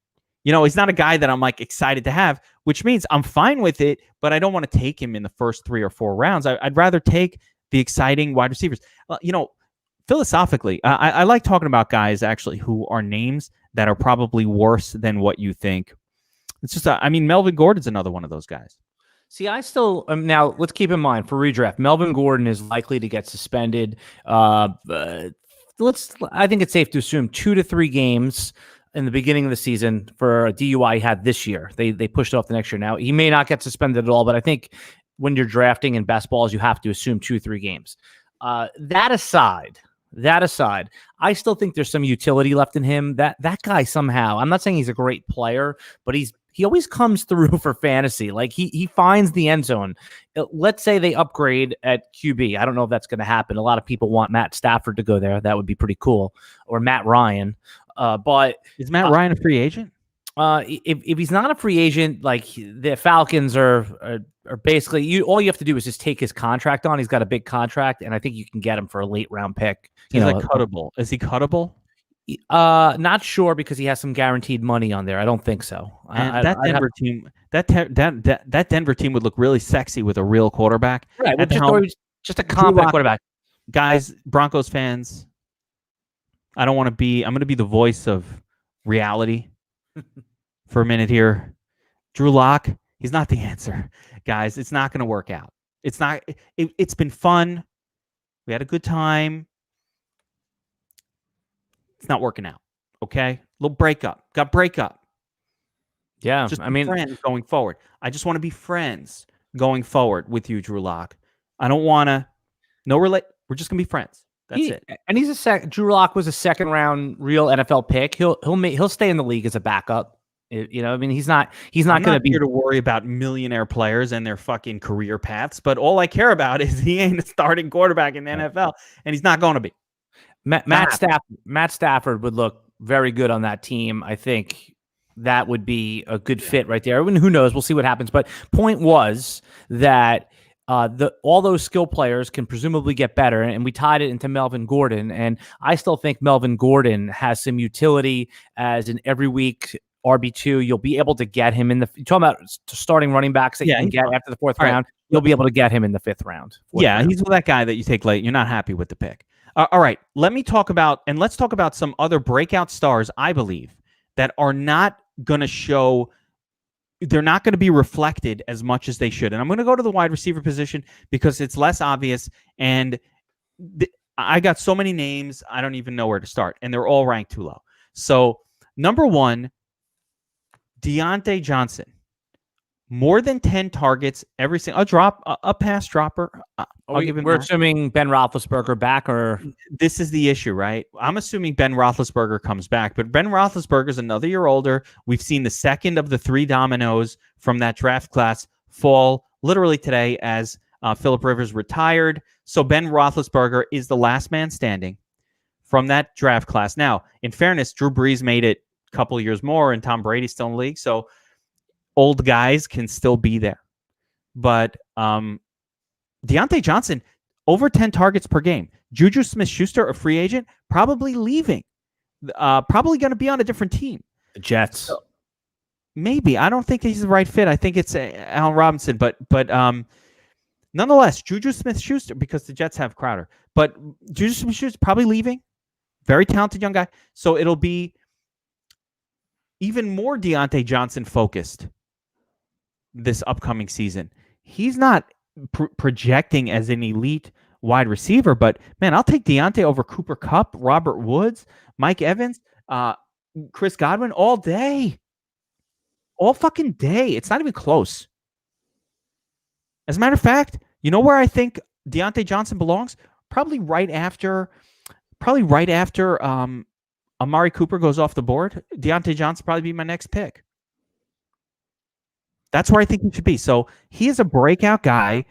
He's not a guy that I'm like excited to have, which means I'm fine with it, but I don't want to take him in the first 3 or 4 rounds. I'd rather take the exciting wide receivers. Philosophically, I like talking about guys actually who are names that are probably worse than what you think. It's just, Melvin Gordon's another one of those guys. See, I still now let's keep in mind for redraft, Melvin Gordon is likely to get suspended. I think it's safe to assume 2 to 3 games in the beginning of the season for a DUI he had this year. They pushed it off the next year. Now, he may not get suspended at all, but I think when you're drafting in best balls, you have to assume 2-3 games. That aside, I still think there's some utility left in him. That guy somehow, I'm not saying he's a great player, but he always comes through for fantasy. Like, he finds the end zone. Let's say they upgrade at QB. I don't know if that's going to happen. A lot of people want Matt Stafford to go there. That would be pretty cool. Or Matt Ryan. But is Matt Ryan a free agent? If he's not a free agent, like the Falcons are basically all you have to do is just take his contract on. He's got a big contract, and I think you can get him for a late round pick. Cuttable. Is he cuttable? Not sure because he has some guaranteed money on there. I don't think so. That Denver team would look really sexy with a real quarterback. Right, just a competent quarterback. Guys, Broncos fans, I'm going to be the voice of reality for a minute here. Drew Lock, he's not the answer. Guys, it's not going to work out. It's not. It's been fun. We had a good time. It's not working out. Okay? Little breakup. Got breakup. Yeah, just friends going forward. I just want to be friends going forward with you, Drew Lock. I don't want to. We're just going to be friends. That's it. And he's Drew Lock was a second round real NFL pick. He'll stay in the league as a backup. He's not going to be here to worry about millionaire players and their fucking career paths. But all I care about is he ain't a starting quarterback in the NFL, and he's not going to be. Matt Stafford would look very good on that team. I think that would be a good fit right there. And who knows? We'll see what happens. But point was that all those skill players can presumably get better, and we tied it into Melvin Gordon. And I still think Melvin Gordon has some utility as an every week RB2. You'll be able to get him in the. You're talking about starting running backs that you can get after the 4th round. You'll be able to get him in the 5th round. He's that guy that you take late. You're not happy with the pick. All right, let's talk about some other breakout stars, I believe, that are not going to show, they're not going to be reflected as much as they should. And I'm going to go to the wide receiver position because it's less obvious, and I got so many names, I don't even know where to start, and they're all ranked too low. So, number 1, Deante Johnson. More than 10 targets every single a pass dropper. We're assuming Ben Roethlisberger back, or this is the issue, right? I'm assuming Ben Roethlisberger comes back, but Ben Roethlisberger's another year older. We've seen the second of the 3 dominoes from that draft class fall literally today as Phillip Rivers retired. So Ben Roethlisberger is the last man standing from that draft class. Now, in fairness, Drew Brees made it a couple years more, and Tom Brady's still in the league, so old guys can still be there. But Deontay Johnson, over 10 targets per game. Juju Smith-Schuster, a free agent, probably leaving. Probably going to be on a different team. The Jets. So, maybe. I don't think he's the right fit. I think it's Allen Robinson, but nonetheless, Juju Smith-Schuster, because the Jets have Crowder. But Juju Smith-Schuster probably leaving. Very talented young guy. So it'll be even more Deante Johnson focused this upcoming season. He's not projecting as an elite wide receiver, but man, I'll take Deante over Cooper Kupp, Robert Woods, Mike Evans, Chris Godwin all day. All fucking day. It's not even close. As a matter of fact, you know where I think Deontay Johnson belongs? Probably right after Amari Cooper goes off the board. Deontay Johnson probably be my next pick. That's where I think he should be. So he is a breakout guy.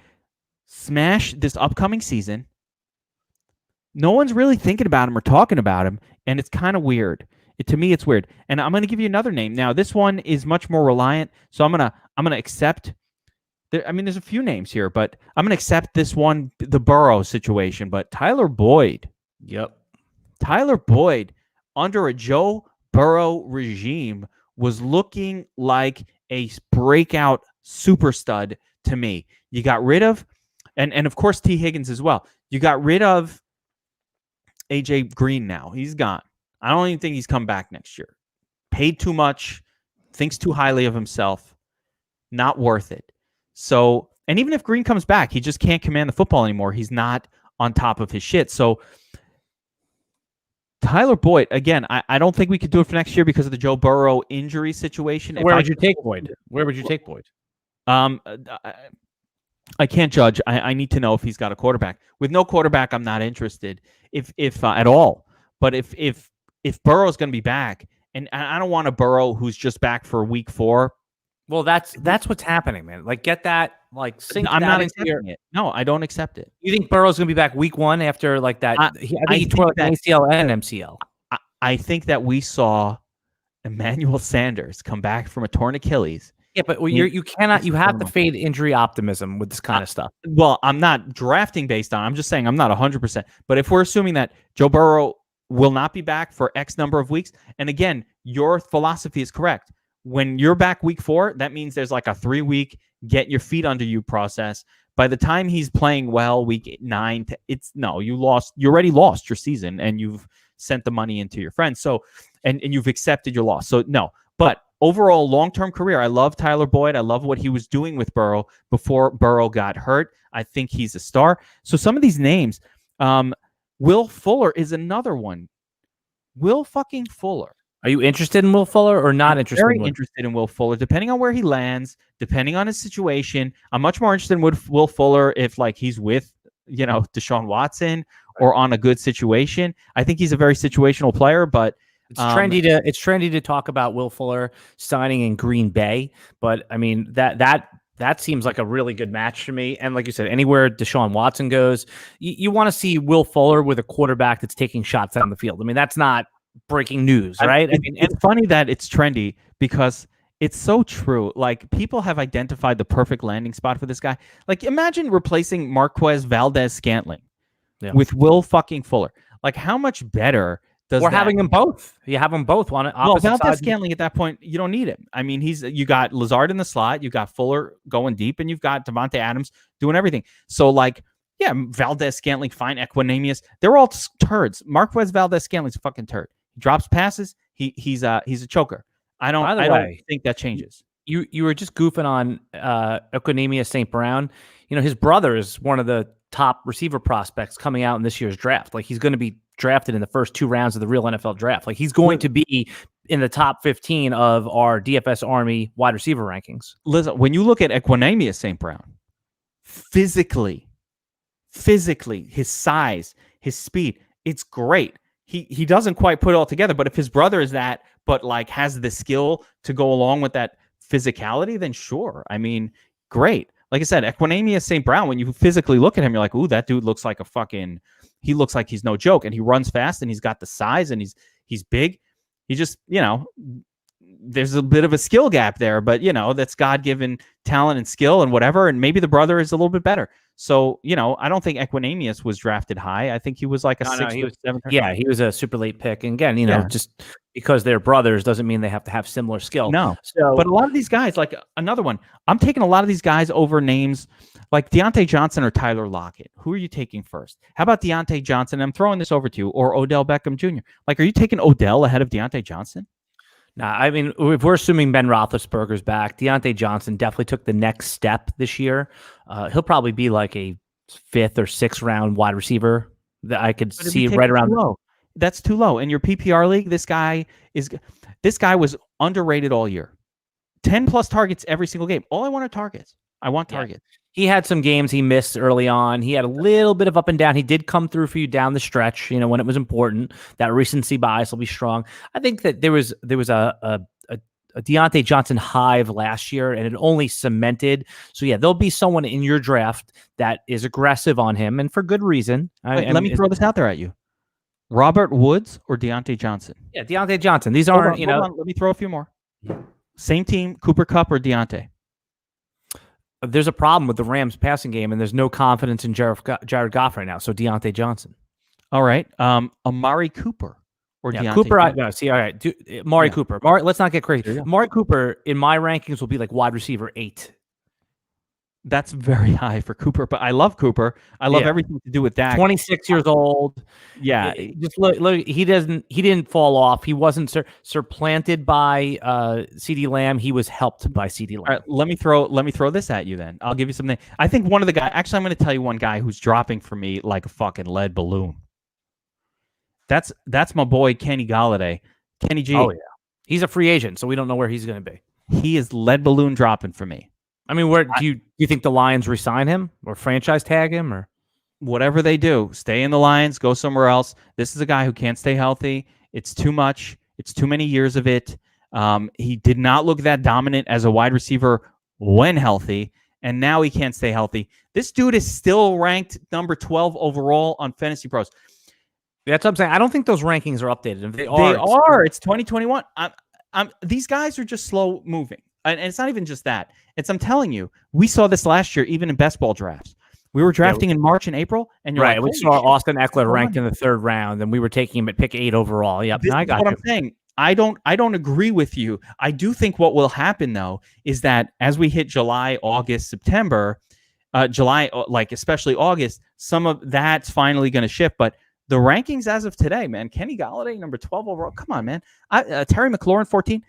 Smash this upcoming season. No one's really thinking about him or talking about him, and it's kind of weird. To me, it's weird. And I'm going to give you another name. Now, this one is much more reliant, so I'm gonna accept. There's a few names here, but I'm gonna accept this one, the Burrow situation. But Tyler Boyd. Yep. Tyler Boyd under a Joe Burrow regime was looking like a breakout super stud to me. You got rid of, and of course T. Higgins as well. You got rid of AJ Green now. He's gone. I don't even think he's come back next year. Paid too much, thinks too highly of himself, not worth it. So, and even if Green comes back, he just can't command the football anymore. He's not on top of his shit. So Tyler Boyd, again, I don't think we could do it for next year because of the Joe Burrow injury situation. Where would you take Boyd? Where would you take Boyd? I can't judge. I need to know if he's got a quarterback. With no quarterback, I'm not interested, if at all. But if Burrow's going to be back, and I don't want a Burrow who's just back for week 4. Well, that's what's happening, man. Like, get that, like, sink I'm that not into accepting it. No, I don't accept it. You think Burrow's going to be back week 1 after, like, that? I think he tore like ACL and MCL. I think that we saw Emmanuel Sanders come back from a torn Achilles. Yeah, but you have to fade injury optimism with this kind of stuff. Well, I'm not drafting based on. I'm just saying I'm not 100%. But if we're assuming that Joe Burrow will not be back for X number of weeks, and again, your philosophy is correct. When you're back week 4, that means there's like a 3-week get your feet under you process. By the time he's playing well, week 9, you already lost your season, and you've sent the money into your friends. So, and you've accepted your loss. So no, but overall long-term career, I love Tyler Boyd. I love what he was doing with Burrow before Burrow got hurt. I think he's a star. So some of these names, Will Fuller is another one. Will fucking Fuller. Are you interested in Will Fuller or not interested? Very interested in Will Fuller, depending on where he lands, depending on his situation. I'm much more interested in Will Fuller if like he's with, Deshaun Watson or on a good situation. I think he's a very situational player, but it's trendy to talk about Will Fuller signing in Green Bay. But I mean that seems like a really good match to me. And like you said, anywhere Deshaun Watson goes, you want to see Will Fuller with a quarterback that's taking shots down the field. I mean, that's not breaking news, right? It's funny that it's trendy because it's so true. Like, people have identified the perfect landing spot for this guy. Like, imagine replacing Marquez Valdez-Scantling with Will fucking Fuller. Like, how much better does that? Or having them both. You have them both on it. Well, Valdez-Scantling at that point, you don't need him. I mean, you got Lazard in the slot, you got Fuller going deep, and you've got Devontae Adams doing everything. So, like, yeah, Valdez-Scantling, fine, Equinemius, they're all turds. Marquez Valdez-Scantling's a fucking turd. He drops passes. He's a choker. I don't think that changes. You were just goofing on Equinemius St. Brown. His brother is one of the top receiver prospects coming out in this year's draft. Like, he's going to be drafted in the first 2 rounds of the real NFL draft. Like, he's going to be in the top 15 of our DFS Army wide receiver rankings. Listen, when you look at Equinemius St. Brown, physically, his size, his speed, it's great. He doesn't quite put it all together, but if his brother is that, but like has the skill to go along with that physicality, then sure. I mean, great. Like I said, Equinemius St. Brown, when you physically look at him, you're like, ooh, that dude looks like he looks like he's no joke, and he runs fast, and he's got the size, and he's big. He just, there's a bit of a skill gap there, but that's God-given talent and skill and whatever, and maybe the brother is a little bit better. So, I don't think Equinemius was drafted high. I think he was like a 6th or 7th. Yeah, he was a super late pick. And again, just because they're brothers doesn't mean they have to have similar skill. No. So, But a lot of these guys, like another one, I'm taking a lot of these guys over names like Deontay Johnson or Tyler Lockett. Who are you taking first? How about Deante Johnson? I'm throwing this over to you, or Odell Beckham Jr. Like, are you taking Odell ahead of Deontay Johnson? nah, I mean, if we're assuming Ben Roethlisberger's back, Deante Johnson definitely took the next step this year. He'll probably be like a 5th or 6th round wide receiver that I could see right around. Low. That's too low. In your PPR league, this guy was underrated all year. 10 plus targets every single game. All I want are targets. I want targets. He had some games he missed early on. He had a little bit of up and down. He did come through for you down the stretch, when it was important. That recency bias will be strong. I think that there was a Deontay Johnson hive last year, and it only cemented. So yeah, there'll be someone in your draft that is aggressive on him, and for good reason. Let me throw this out there at you: Robert Woods or Deontay Johnson? Yeah, Deontay Johnson. These aren't, hold on. Let me throw a few more. Same team: Cooper Kupp or Deontay? There's a problem with the Rams passing game, and there's no confidence in Jared Goff right now. So Deontay Johnson. All right. Amari Cooper or Deontay Cooper. Johnson? No, see, all right. Amari Cooper. Let's not get crazy. Amari Cooper in my rankings will be like wide receiver 8. That's very high for Cooper, but I love Cooper. I love everything to do with Dak. 26 years old. Yeah, just look. He didn't fall off. He wasn't supplanted by CeeDee Lamb. He was helped by CeeDee Lamb. All right, let me throw this at you. Then I'll give you something. I think one of the guys. Actually, I'm going to tell you one guy who's dropping for me like a fucking lead balloon. That's my boy Kenny Galladay. Kenny G. Oh yeah, he's a free agent, so we don't know where he's going to be. He is lead balloon dropping for me. I mean, where do you think the Lions resign him or franchise tag him or whatever they do? Stay in the Lions, go somewhere else. This is a guy who can't stay healthy. It's too much. It's too many years of it. He did not look that dominant as a wide receiver when healthy, and now he can't stay healthy. This dude is still ranked number 12 overall on Fantasy Pros. That's what I'm saying. I don't think those rankings are updated. If they are. It's 2021. These guys are just slow moving. And it's not even just that. I'm telling you, we saw this last year, even in best ball drafts. We were drafting in March and April, and you're right. Like, we saw Austin Eckler ranked in the 3rd round, and we were taking him at pick 8 overall. Yep, I got what I'm saying. I don't agree with you. I do think what will happen though is that as we hit July, August, September, July, like especially August, some of that's finally going to shift. But the rankings as of today, man, Kenny Galladay, number 12 overall. Come on, man. Terry McLaurin, 14.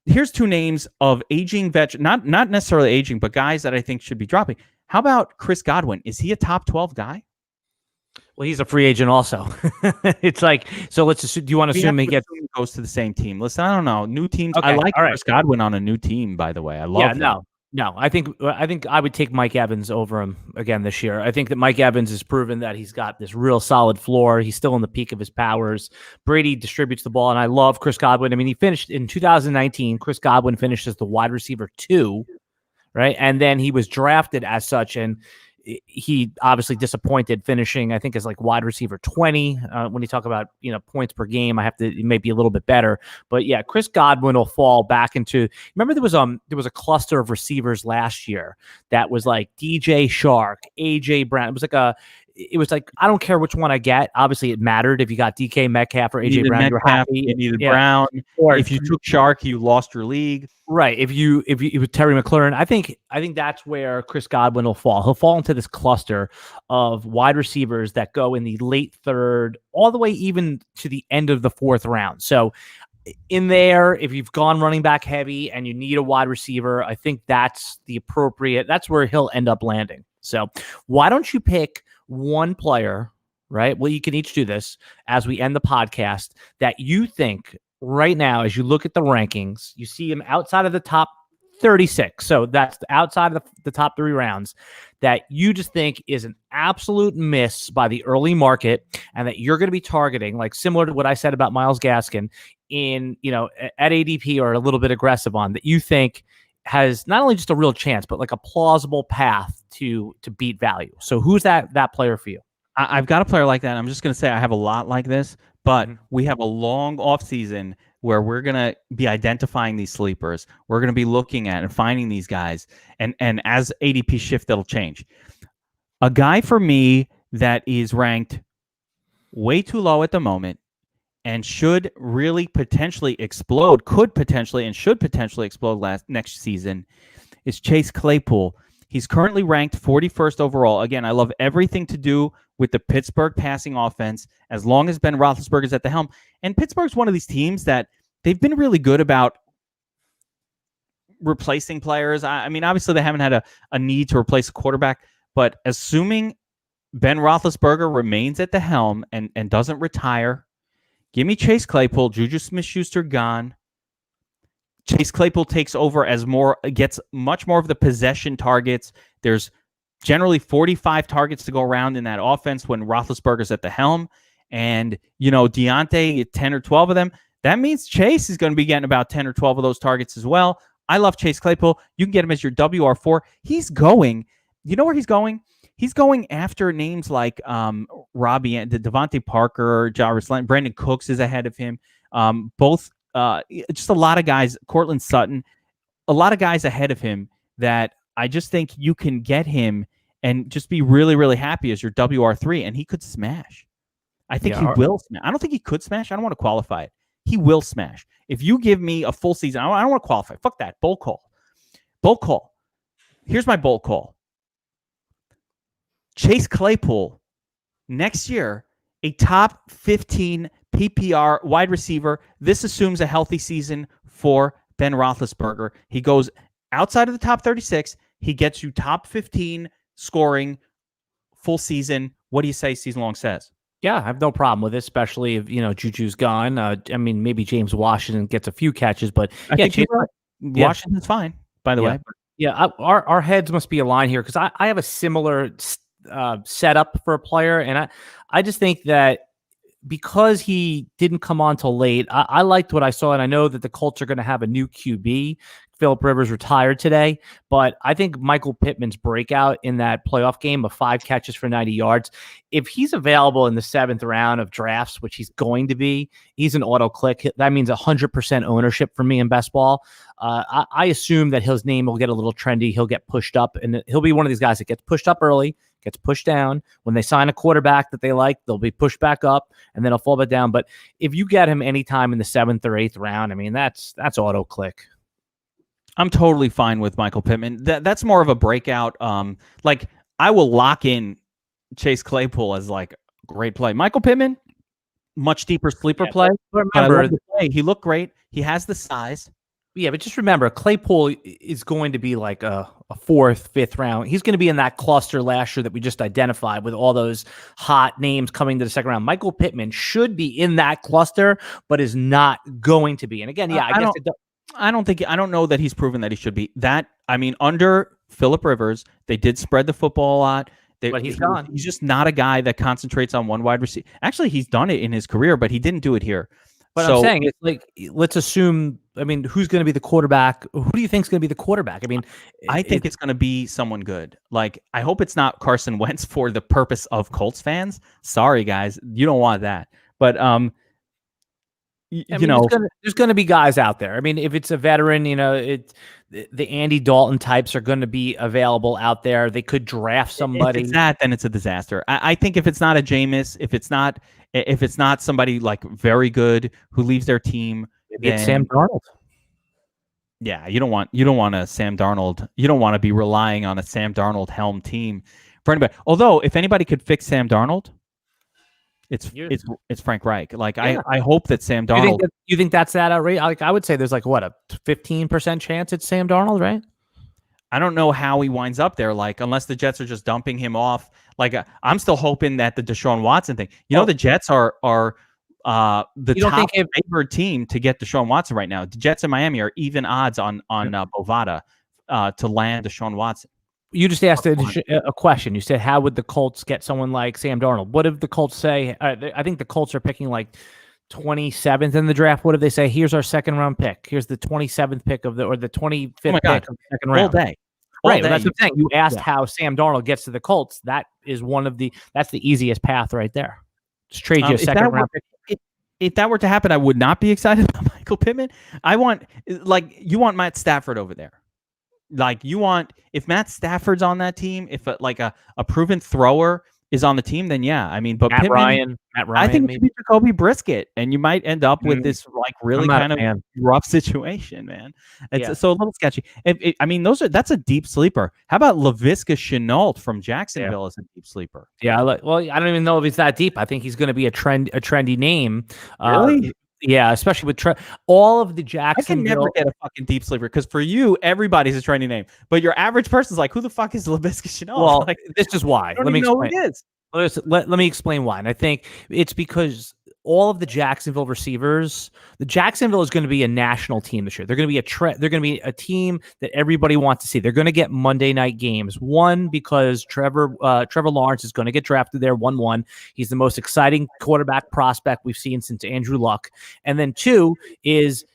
Here's 2 names of aging veterans, not necessarily aging, but guys that I think should be dropping. How about Chris Godwin? Is he a top 12 guy? Well, he's a free agent also. It's like, so let's assume, do you want to assume he goes to the same team? Listen, I don't know. New teams. Okay, I like Chris Godwin on a new team, by the way. I love that. No, I think I would take Mike Evans over him again this year. I think that Mike Evans has proven that he's got this real solid floor. He's still in the peak of his powers. Brady distributes the ball, and I love Chris Godwin. I mean, he finished in 2019. Chris Godwin finished as the wide receiver 2, right? And then he was drafted as such, and he obviously disappointed, finishing, I think, as like wide receiver 20. When you talk about, points per game, I have to maybe a little bit better. But yeah, Chris Godwin will fall back into. Remember, there was a cluster of receivers last year that was like DJ Shark, AJ Brown. It was like I don't care which one I get. Obviously, it mattered if you got DK Metcalf or AJ Brown. You're happy. You needed Brown, or if you took Shark, you lost your league. Right. If you with Terry McLaurin, I think that's where Chris Godwin will fall. He'll fall into this cluster of wide receivers that go in the late 3rd, all the way even to the end of the 4th round. So in there, if you've gone running back heavy and you need a wide receiver, I think that's where he'll end up landing. So why don't you pick one player, right? Well, you can each do this as we end the podcast, that you think right now, as you look at the rankings, you see him outside of the top 36. So that's outside of the top 3 rounds, that you just think is an absolute miss by the early market, and that you're going to be targeting, like similar to what I said about Myles Gaskin at ADP, or a little bit aggressive on, that you think has not only just a real chance, but like a plausible path to beat value. So who's that player for you? I've got a player like that. I'm just going to say I have a lot like this, but we have a long off season where we're going to be identifying these sleepers. We're going to be looking at and finding these guys. And as ADP shift, that'll change. A guy for me that is ranked way too low at the moment, and should really potentially explode, could potentially and should potentially explode next season, is Chase Claypool. He's currently ranked 41st overall. Again, I love everything to do with the Pittsburgh passing offense as long as Ben Roethlisberger is at the helm. And Pittsburgh's one of these teams that they've been really good about replacing players. I mean, obviously they haven't had a need to replace a quarterback, but assuming Ben Roethlisberger remains at the helm and doesn't retire, give me Chase Claypool. Juju Smith-Schuster gone. Chase Claypool takes over gets much more of the possession targets. There's generally 45 targets to go around in that offense when Roethlisberger's at the helm. And, Deante, 10 or 12 of them. That means Chase is going to be getting about 10 or 12 of those targets as well. I love Chase Claypool. You can get him as your WR4. He's going. You know where he's going? He's going after names like Robbie, Devontae Parker, Jarvis Landry, Brandon Cooks is ahead of him. Just a lot of guys, Cortland Sutton, a lot of guys ahead of him that I just think you can get him and just be really, really happy as your WR3, and he could smash. I think he will smash. I don't think he could smash. I don't want to qualify it. He will smash. If you give me a full season, I don't want to qualify. Fuck that. Bold call. Bold call. Here's my bold call. Chase Claypool, next year, a top 15 PPR wide receiver. This assumes a healthy season for Ben Roethlisberger. He goes outside of the top 36. He gets you top 15 scoring full season. What do you say season long says? Yeah, I have no problem with it, especially if, Juju's gone. I mean, maybe James Washington gets a few catches, but I think Washington's fine, by the way. Yeah, our heads must be aligned here because I have a similar setup for a player, and I just think that because he didn't come on till late, I liked what I saw, and I know that the Colts are going to have a new QB. Phillip Rivers retired today, but I think Michael Pittman's breakout in that playoff game of 5 catches for 90 yards, if he's available in the 7th round of drafts, which he's going to be, he's an auto click. That means 100% ownership for me in best ball. I assume that his name will get a little trendy. He'll get pushed up, and he'll be one of these guys that gets pushed up early, gets pushed down. When they sign a quarterback that they like, they'll be pushed back up, and then he'll fall back down. But if you get him anytime in the 7th or 8th round, I mean, that's auto click. I'm totally fine with Michael Pittman. That's more of a breakout. I will lock in Chase Claypool as like great play. Michael Pittman, much deeper sleeper play. Remember, he looked great. He has the size. Yeah, but just remember, Claypool is going to be like a 4th, 5th round. He's going to be in that cluster last year that we just identified with all those hot names coming to the 2nd round. Michael Pittman should be in that cluster, but is not going to be. And again, I don't know that he's proven that he should be. Under Phillip Rivers, they did spread the football a lot. But he's gone. He's just not a guy that concentrates on one wide receiver. Actually, he's done it in his career, but he didn't do it here. But I'm saying, it's like, let's assume, who's going to be the quarterback? Who do you think is going to be the quarterback? I think it's going to be someone good. Like, I hope it's not Carson Wentz for the purpose of Colts fans. Sorry, guys. You don't want that. But, there's going to be guys out there. If it's a veteran, the Andy Dalton types are going to be available out there. They could draft somebody. If it's that, then it's a disaster. I think if it's not a Jameis, if it's not somebody like very good who leaves their team, it's Sam Darnold. Yeah, you don't want a Sam Darnold. You don't want to be relying on a Sam Darnold helm team for anybody. Although, if anybody could fix Sam Darnold, it's Frank Reich. I hope that Sam Darnold. You think that's that outrageous? Like, I would say there's a 15% chance it's Sam Darnold, right? I don't know how he winds up there. Unless the Jets are just dumping him off. I'm still hoping that the Deshaun Watson thing. The Jets are the top favored team to get Deshaun Watson right now. The Jets and Miami are even odds on Bovada to land Deshaun Watson. You just asked a question. You said, how would the Colts get someone like Sam Darnold? What if the Colts say, I think the Colts are picking 27th in the draft. What if they say, here's our 2nd round pick. Here's the 27th pick or the 25th pick of the 2nd round. All day. Right. That's what I'm saying. You asked how Sam Darnold gets to the Colts. That is that's the easiest path right there. Just trade you a 2nd round pick. If that were to happen, I would not be excited about Michael Pittman. You want Matt Stafford over there. If Matt Stafford's on that team, if a proven thrower is on the team, then yeah. I mean, but Matt Pittman, Ryan, I think it maybe. could be Jacoby Brisket, and you might end up with this like really I'm not kind a of fan. rough situation, man. It's Yeah. so a little sketchy. I mean, that's a deep sleeper. How about Levisqua Chenault from Jacksonville as a deep sleeper? Yeah, well, I don't even know if he's that deep. I think he's going to be a trendy name. Really? Yeah, especially with all of the I can Jacksonville. never get a fucking deep sleeper because for you, everybody's a trendy name, but your average person's like, who the fuck is Levisqua Chenault? Well, Like, this is why. I don't Let me even know who explain. it is. Let me explain why. And I think it's because all of the Jacksonville receivers, the Jacksonville is going to be a national team this year. They're going to be they're going to be a team that everybody wants to see. They're going to get Monday night games. One, because Trevor Lawrence is going to get drafted there 1-1. He's the most exciting quarterback prospect we've seen since Andrew Luck. And then two is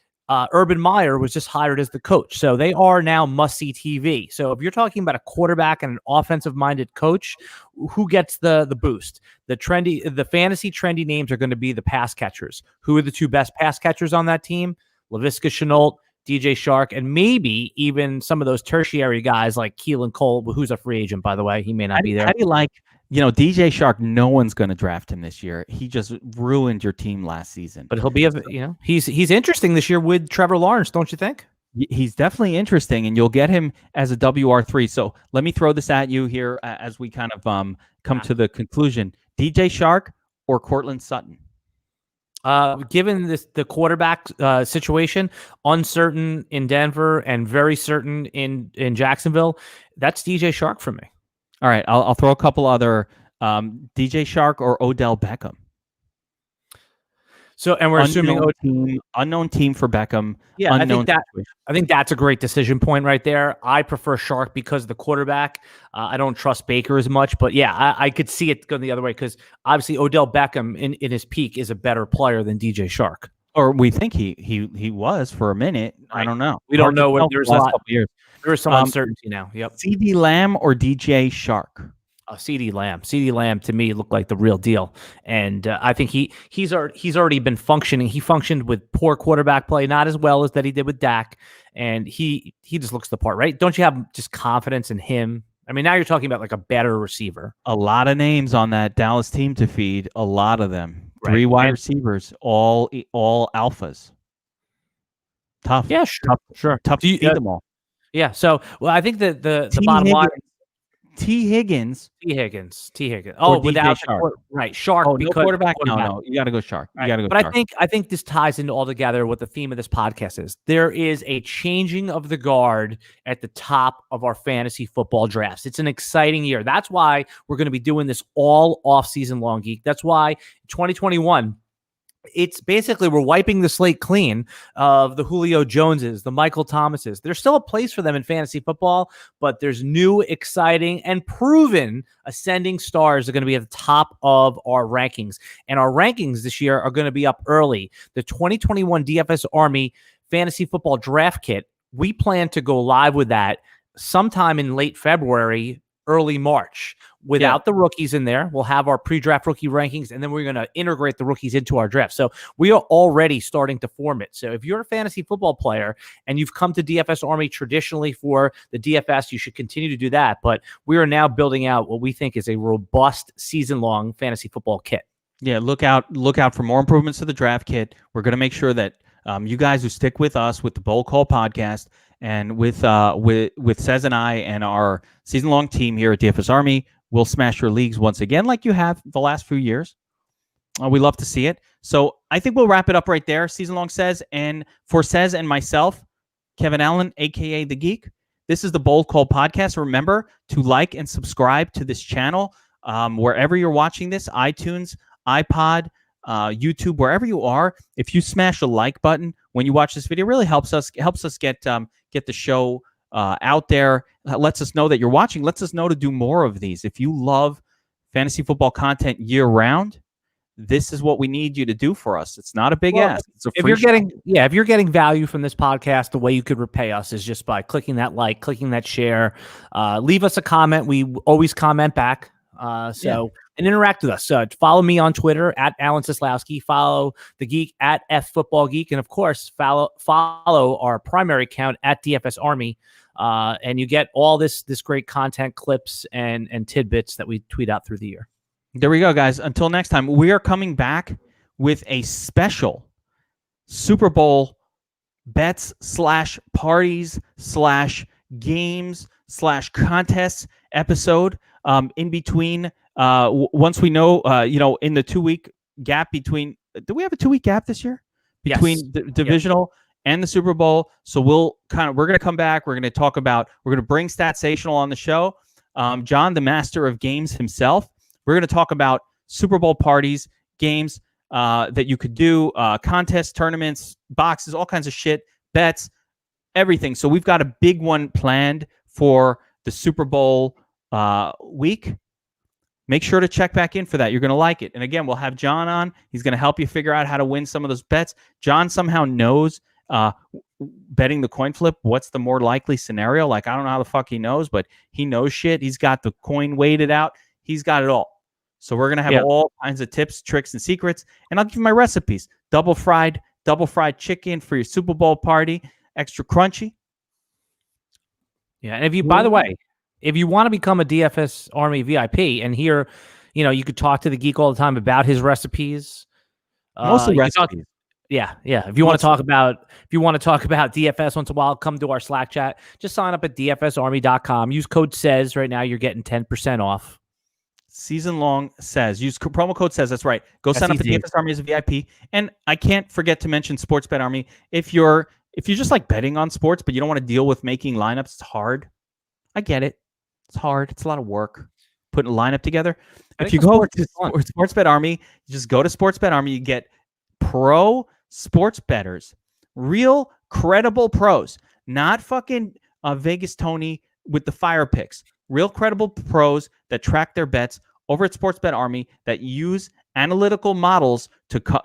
Urban Meyer was just hired as the coach. So they are now must-see TV. So if you're talking about a quarterback and an offensive-minded coach, who gets the boost? The fantasy trendy names are going to be the pass catchers. Who are the two best pass catchers on that team? Levisqua Chanult, DJ Shark, and maybe even some of those tertiary guys like Keelan Cole, who's a free agent, by the way. He may not be there. How do you like, DJ Shark? No one's going to draft him this year. He just ruined your team last season. But he'll be, he's interesting this year with Trevor Lawrence, don't you think? He's definitely interesting, and you'll get him as a WR3. So let me throw this at you here as we kind of come to the conclusion. DJ Shark or Cortland Sutton? Given the quarterback situation, uncertain in Denver and very certain in Jacksonville, that's DJ Shark for me. All right, I'll throw a couple other DJ Shark or Odell Beckham. So, and we're assuming unknown team for Beckham. Yeah, I think that's a great decision point right there. I prefer Shark because of the quarterback. I don't trust Baker as much, but yeah, I could see it going the other way because obviously Odell Beckham in his peak is a better player than DJ Shark. Or we think he was for a minute. Right. I don't know. We don't know what there's the last couple years. There is some uncertainty now. Yep. CD Lamb or DJ Shark? CD Lamb. CD Lamb to me looked like the real deal, and I think he's already been functioning. He functioned with poor quarterback play, not as well as that he did with Dak, and he just looks the part, right? Don't you have just confidence in him? I mean, now you're talking about like a better receiver. A lot of names on that Dallas team to feed. A lot of them. Right. 3 wide receivers, all alphas. Tough. Yeah, sure. Tough to feed them all. Yeah. So, well, I think the bottom line. T. Higgins. Oh, without Shark. Right, Shark. Oh, no quarterback. No, you got to go Shark. You got to go. But Shark. I think this ties into all together what the theme of this podcast is. There is a changing of the guard at the top of our fantasy football drafts. It's an exciting year. That's why we're going to be doing this all off season long, Geek. That's why 2021. It's basically we're wiping the slate clean of the Julio Joneses, the Michael Thomases. There's still a place for them in fantasy football, but there's new, exciting, and proven ascending stars that are going to be at the top of our rankings. And our rankings this year are going to be up early. The 2021 DFS Army Fantasy Football Draft Kit, we plan to go live with that sometime in late February, early March. Without the rookies in there, we'll have our pre-draft rookie rankings, and then we're going to integrate the rookies into our draft. So we are already starting to form it. So if you're a fantasy football player and you've come to DFS Army traditionally for the DFS, you should continue to do that. But we are now building out what we think is a robust season-long fantasy football kit. Yeah, look out for more improvements to the draft kit. We're going to make sure that you guys who stick with us with the Bold Call podcast and with Sez and I and our season-long team here at DFS Army, we'll smash your leagues once again like you have the last few years. We love to see it. So I think we'll wrap it up right there. Season-long Sez. And for Sez and myself, Kevin Allen, a.k.a. The Geek, this is the Bold Call podcast. Remember to like and subscribe to this channel wherever you're watching this, iTunes, iPod, YouTube, wherever you are. If you smash the like button when you watch this video, it really helps us get the show out there. Lets us know that you're watching. Lets us know to do more of these. If you love fantasy football content year round, this is what we need you to do for us. It's not a big ask. It's a free if you're getting value from this podcast, the way you could repay us is just by clicking that like, clicking that share, leave us a comment. We always comment back. And interact with us. Follow me on Twitter at Alan Seslowsky. Follow the Geek at FFootballGeek, and of course, follow our primary account at DFS Army. And you get all this great content, clips, and tidbits that we tweet out through the year. There we go, guys. Until next time, we are coming back with a special Super Bowl bets / parties / games / contests episode in between. Once we know, in the 2-week gap between, do we have a 2-week gap this year between Yes. divisional and the Super Bowl? So we're going to come back. We're going to bring Statsational on the show. John, the master of games himself. We're going to talk about Super Bowl parties, games that you could do, contests, tournaments, boxes, all kinds of shit, bets, everything. So we've got a big one planned for the Super Bowl week. Make sure to check back in for that. You're going to like it. And again, we'll have John on. He's going to help you figure out how to win some of those bets. John somehow knows betting the coin flip, what's the more likely scenario. Like, I don't know how the fuck he knows, but he knows shit. He's got the coin weighted out. He's got it all. So we're going to have all kinds of tips, tricks, and secrets. And I'll give you my recipes. Double fried chicken for your Super Bowl party. Extra crunchy. Yeah. And if you, by the way, if you want to become a DFS Army VIP and hear, you could talk to the geek all the time about his recipes. Mostly recipes. Yeah. If you want to talk about DFS once in a while, come to our Slack chat. Just sign up at dfsarmy.com. Use code SAYS right now. You're getting 10% off. Season long says. Use promo code SAYS. That's right. Go sign up at DFS Army as a VIP. And I can't forget to mention Sports Bet Army. If you're just like betting on sports, but you don't want to deal with making lineups, it's hard. I get it. It's hard. It's a lot of work putting a lineup together. If you go to Sports Bet Army, you just go to Sports Bet Army. You get pro sports bettors, real credible pros, not fucking Vegas Tony with the fire picks. Real credible pros that track their bets over at Sports Bet Army that use analytical models to come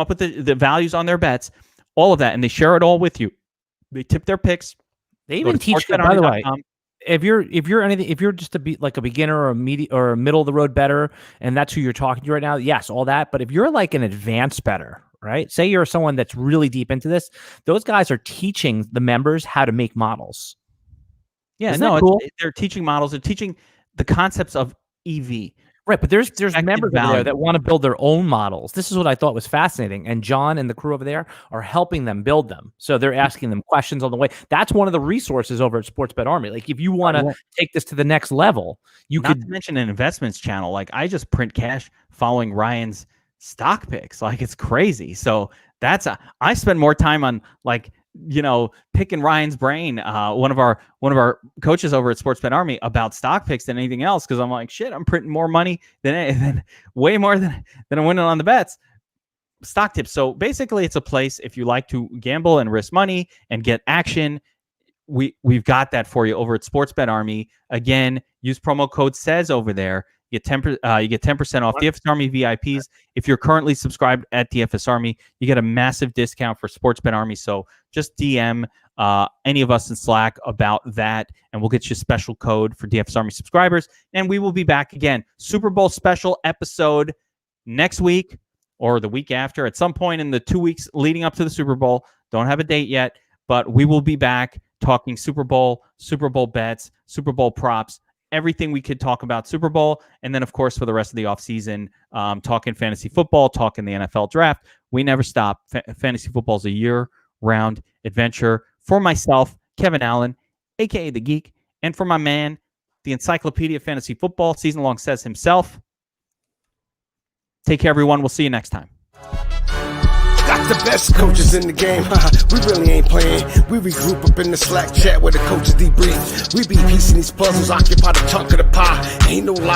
up with the values on their bets, all of that, and they share it all with you. They tip their picks. They even teach you, by the way, if you're just a beginner or a middle of the road bettor, and that's who you're talking to right now, yes, all that. But if you're like an advanced bettor, right? Say you're someone that's really deep into this, those guys are teaching the members how to make models. Yeah, cool? They're teaching models. They're teaching the concepts of EV. Right, but there's members over there that want to build their own models. This is what I thought was fascinating. And John and the crew over there are helping them build them. So they're asking them questions on the way. That's one of the resources over at Sports Bet Army. Like, if you want to take this to the next level, Not to mention an investments channel. Like, I just print cash following Ryan's stock picks. Like, it's crazy. So I spend more time on picking Ryan's brain, one of our coaches over at Sports Bet Army, about stock picks than anything else, because I'm like, shit, I'm printing more money than way more than I'm winning on the bets. Stock tips. So basically, it's a place if you like to gamble and risk money and get action. We've got that for you over at Sports Bet Army. Again, use promo code SAYS over there. You get 10% off DFS Army VIPs. If you're currently subscribed at DFS Army, you get a massive discount for Sports Bet Army. So just DM any of us in Slack about that, and we'll get you a special code for DFS Army subscribers. And we will be back again. Super Bowl special episode next week or the week after, at some point in the 2 weeks leading up to the Super Bowl. Don't have a date yet, but we will be back talking Super Bowl bets, Super Bowl props, everything we could talk about Super Bowl. And then, of course, for the rest of the offseason, talking fantasy football, talking the NFL draft. We never stop. Fantasy football is a year-round adventure. For myself, Kevin Allen, a.k.a. The Geek, and for my man, the Encyclopedia of Fantasy Football, season-long says himself. Take care, everyone. We'll see you next time. Got the best coaches in the game. We really ain't playing. We regroup up in the Slack chat where the coaches debrief. We be piecing these puzzles, occupy the chunk of the pie. Ain't no lie.